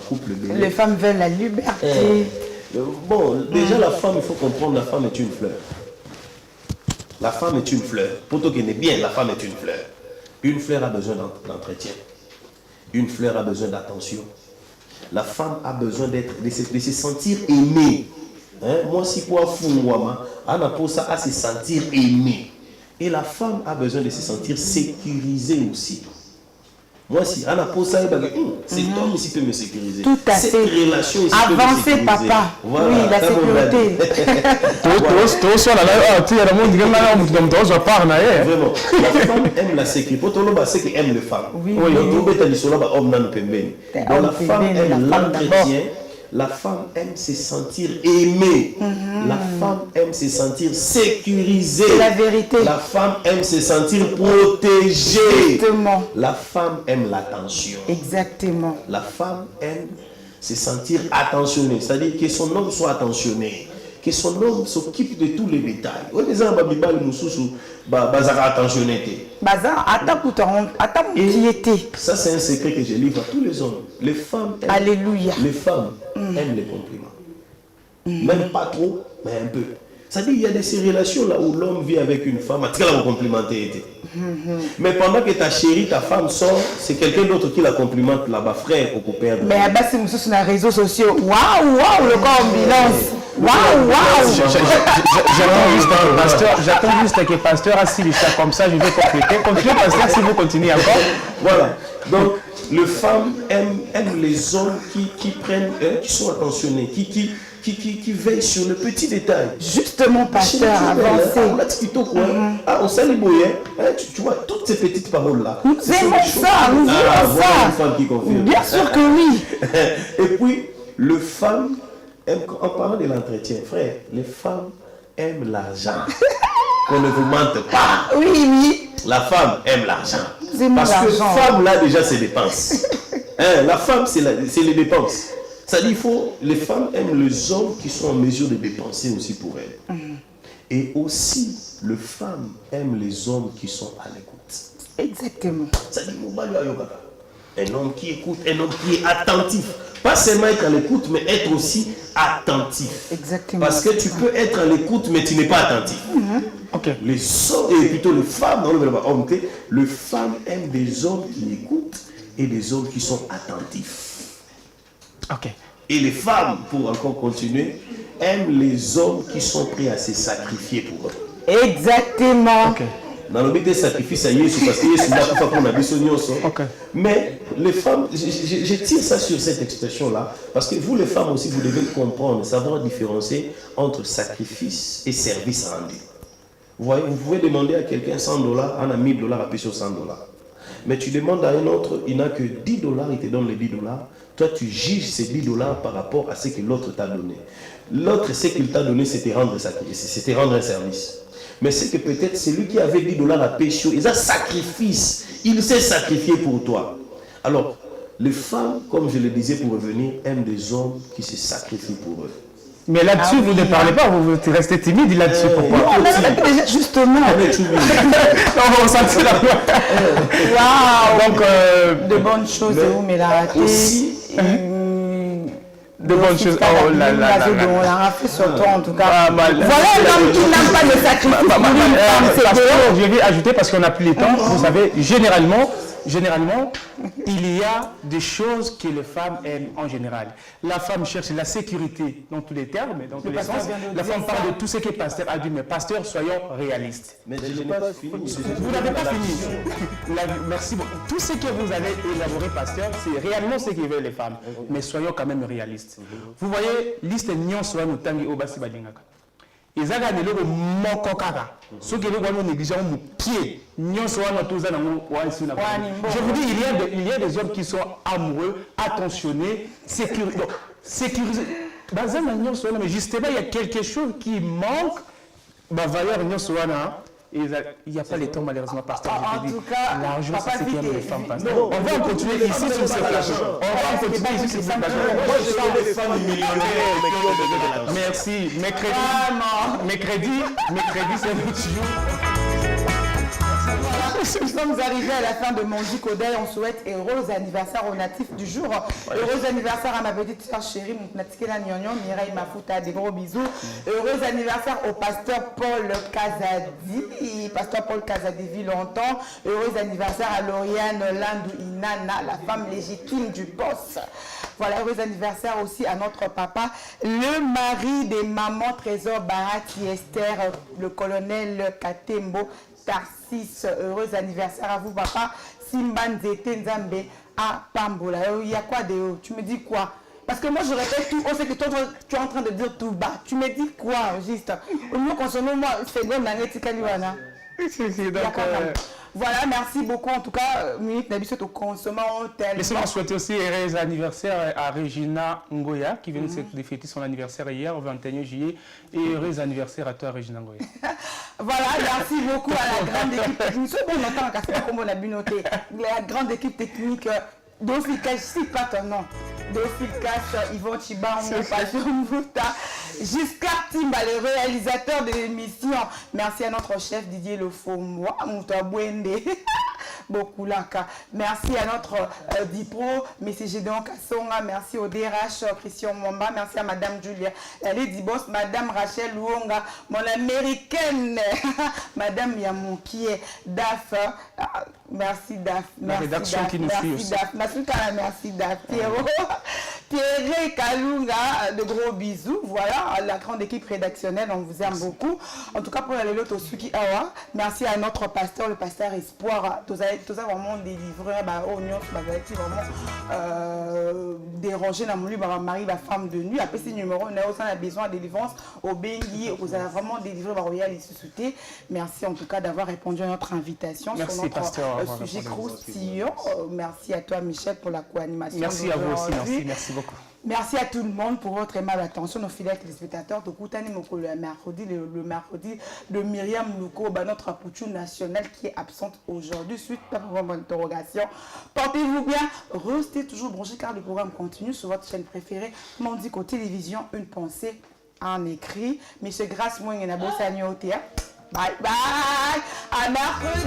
couple belé. Les femmes veulent la liberté. Bon, déjà la femme, il faut comprendre, la femme est une fleur. La femme est une fleur. Pour toi qui est bien, la femme est une fleur. Une fleur a besoin d'entretien. Une fleur a besoin d'attention. La femme a besoin de se sentir aimée. Moi, si quoi fou, moi, Anna pour ça, à se sentir aimée. Et la femme a besoin de se sentir sécurisée aussi. Moi, si Anna pour ça, c'est toi qui peut me sécuriser. Tout à fait. Cette relation ici avancez, papa. Voilà, oui, la sécurité. Vraiment. La femme aime la sécurité. Pour tout le monde, c'est qu'elle aime les femmes. Oui. Donc la femme aime l'entretien. La femme aime se sentir aimée. La femme aime se sentir sécurisée. C'est la vérité. La femme aime se sentir protégée. Exactement. La femme aime l'attention. Exactement. La femme aime se sentir attentionnée. C'est-à-dire que son homme soit attentionné. Que son homme s'occupe de tous les détails. Ça, c'est un secret que je livre à tous les hommes. Les femmes aiment, Alléluia. Les femmes aiment les compliments. Même pas trop, mais un peu. C'est-à-dire qu'il y a ces relations-là où l'homme vit avec une femme, elle va complimenter. Mais pendant que ta chérie, ta femme sort, c'est quelqu'un d'autre qui la complimente là-bas, frère ou père. Mais c'est nous sur les réseaux sociaux. Waouh, le combinance. Waouh. J'attends juste que pasteur assis le chat comme ça, je vais compléter. Continuez, pasteur, si vous continuez encore. Voilà. Donc, les femmes aiment les hommes qui prennent, qui sont attentionnés, qui veillent sur le petit détail. Justement, pasteur, avancez. On sait les boyens, tu vois, toutes ces petites paroles-là. Nous aimons ça, nous aimons ça. Une femme qui confirme. Bien sûr que oui. Et puis, les femmes aiment, en parlant de l'entretien, frère, les femmes aiment l'argent. Qu'on ne vous mente pas. Oui. La femme aime l'argent. Parce que femme, là, déjà, c'est dépenses. La femme, c'est les dépenses. C'est-à-dire les femmes aiment les hommes qui sont en mesure de dépenser aussi pour elles. Et aussi, les femmes aiment les hommes qui sont à l'écoute. Exactement. C'est-à-dire, un homme qui écoute, un homme qui est attentif. Pas seulement être à l'écoute, mais être aussi attentif. Exactement. Parce que tu peux être à l'écoute, mais tu n'es pas attentif. Les hommes, et plutôt les femmes, les femmes aiment des hommes qui écoutent et des hommes qui sont attentifs. Et les femmes, pour encore continuer, aiment les hommes qui sont prêts à se sacrifier pour eux. Exactement. Dans le but des sacrifices à Jésus, parce que Jésus n'a pas qu'on a besoin. Mais les femmes, je tire ça sur cette expression-là, parce que vous les femmes aussi, vous devez comprendre, savoir différencier entre sacrifice et service rendu. Vous voyez, vous pouvez demander à quelqu'un $100, on a $1000 à payer sur $100. Mais tu demandes à un autre, il n'a que $10, il te donne les $10. Toi, tu juges ces $10 par rapport à ce que l'autre t'a donné. L'autre, ce qu'il t'a donné, c'était rendre un service. Mais c'est que peut-être celui qui avait $10 à pécho, il a sacrifice. Il s'est sacrifié pour toi. Alors, les femmes, comme je le disais pour revenir, aiment des hommes qui se sacrifient pour eux. Mais là-dessus, vous ne parlez pas, vous restez timide là-dessus. Pourquoi? Non, justement. On va ressentir la voix. Waouh. Donc, de bonnes choses, mais la raté. Aussi, de bonnes choses. Oh là là là. On l'a fait sur toi, en tout cas. Voilà un homme qui n'a pas de sacrifice. Je vais ajouter parce qu'on n'a plus le temps. Vous savez, généralement, généralement, il y a des choses que les femmes aiment en général. La femme cherche la sécurité dans tous les termes, dans tous les sens. La femme parle de tout ce que pasteur a dit, mais pasteur, soyons réalistes. Mais je n'ai pas fini. Vous n'avez pas fini. Merci beaucoup. Tout ce que vous avez élaboré, pasteur, c'est réellement ce que veulent les femmes. Mais soyons quand même réalistes. Vous voyez, liste Nyon soit nous tangi au basi balingaka. Ils ont gagné le moko kaka. Ceux qui ont négligé mon pied. Nyon soit nous tous je vous dis, il y a des hommes qui sont amoureux, attentionnés, sécurisés. Mais justement, il y a quelque chose qui manque. Valeur Nyon soit il n'y a pas les temps malheureusement, pasteur. En tout cas, l'argent, c'est ce qui aime les femmes, pasteur. On va continuer ici sur ce plateau. On va continuer ici sur ce plateau. Moi, je connais des femmes millionnaires, mais qui ont besoin de l'argent. Merci. Mes crédits, c'est un petit jour. Nous sommes arrivés à la fin de Mondi Kodai. On souhaite heureux anniversaire au natif du jour. Heureux anniversaire à ma petite soeur chérie, Moutnatikela Nyonyo, Mireille Mafuta, des gros bisous. Heureux anniversaire au pasteur Paul Kazadi. Pasteur Paul Kazadi vit longtemps. Heureux anniversaire à Lauriane Landou Inana, la femme légitime du boss. Voilà, heureux anniversaire aussi à notre papa, le mari des mamans Trésor Barati Esther, le colonel Katembo Tarsis. Heureux anniversaire à vous, papa. Simban Zete Nzambe à Pambola. Il y a quoi de tu me dis quoi? Parce que moi je répète tout, on sait que toi tu es en train de dire tout bas. Tu me dis quoi, juste? Au moins concernant moi, c'est bon, Nangetikaliwana. Donc, voilà, merci beaucoup. En tout cas, minute d'habitude au consommant tel. Laissez-moi souhaiter aussi heureux anniversaire à Regina Ngoya qui vient de fêter son anniversaire hier, au 21 juillet. Et heureux anniversaire à toi, Regina Ngoya. Voilà, merci beaucoup à la grande équipe technique. Ce qu'on entend à faire comme on a bien noté, la grande équipe technique. Dofilkas, si pas ton nom. Dofilkas, Yvon Chibango, Passion Mouta, Giscard Timba, le réalisateur de l'émission. Merci à notre chef Didier Lefomois, Mouta Bwende. Beaucoup là. Merci à notre Dipro, M. Gédéon Kassonga, merci au DRH Christian Mwamba, merci à Madame Julia Lady Boss, Madame Rachel Luonga, mon américaine, Madame Yamoukie, Daf, merci Daf, la rédaction qui nous suit aussi. Merci Daf, Pierre Kalunga, de gros bisous, voilà, la grande équipe rédactionnelle, on vous aime beaucoup. En tout cas, pour aller l'autre au Suki Awa, merci à notre pasteur, le pasteur Espoir, tout ça vraiment délivré, oignon, vraiment dérangé dans mon livre, mari, ma femme de nuit. Après ces numéros, on a besoin de délivrance au Bengi, vous avez vraiment délivré Royal et Soussouté. Merci en tout cas d'avoir répondu à notre invitation. Merci, sur notre pasteur, sujet croustillant. Merci à toi, Michel, pour la co-animation. Merci à vous aussi, merci beaucoup. Merci à tout le monde pour votre aimable attention, nos fidèles téléspectateurs. De Koutani Moko le mercredi de Myriam Louko, notre Pouchou national qui est absente aujourd'hui suite à votre interrogation. Portez-vous bien, restez toujours branchés car le programme continue sur votre chaîne préférée, Mondico Télévision, une pensée en écrit. Monsieur Grace Mouengenabo Sanyotea. Bye bye, à mercredi.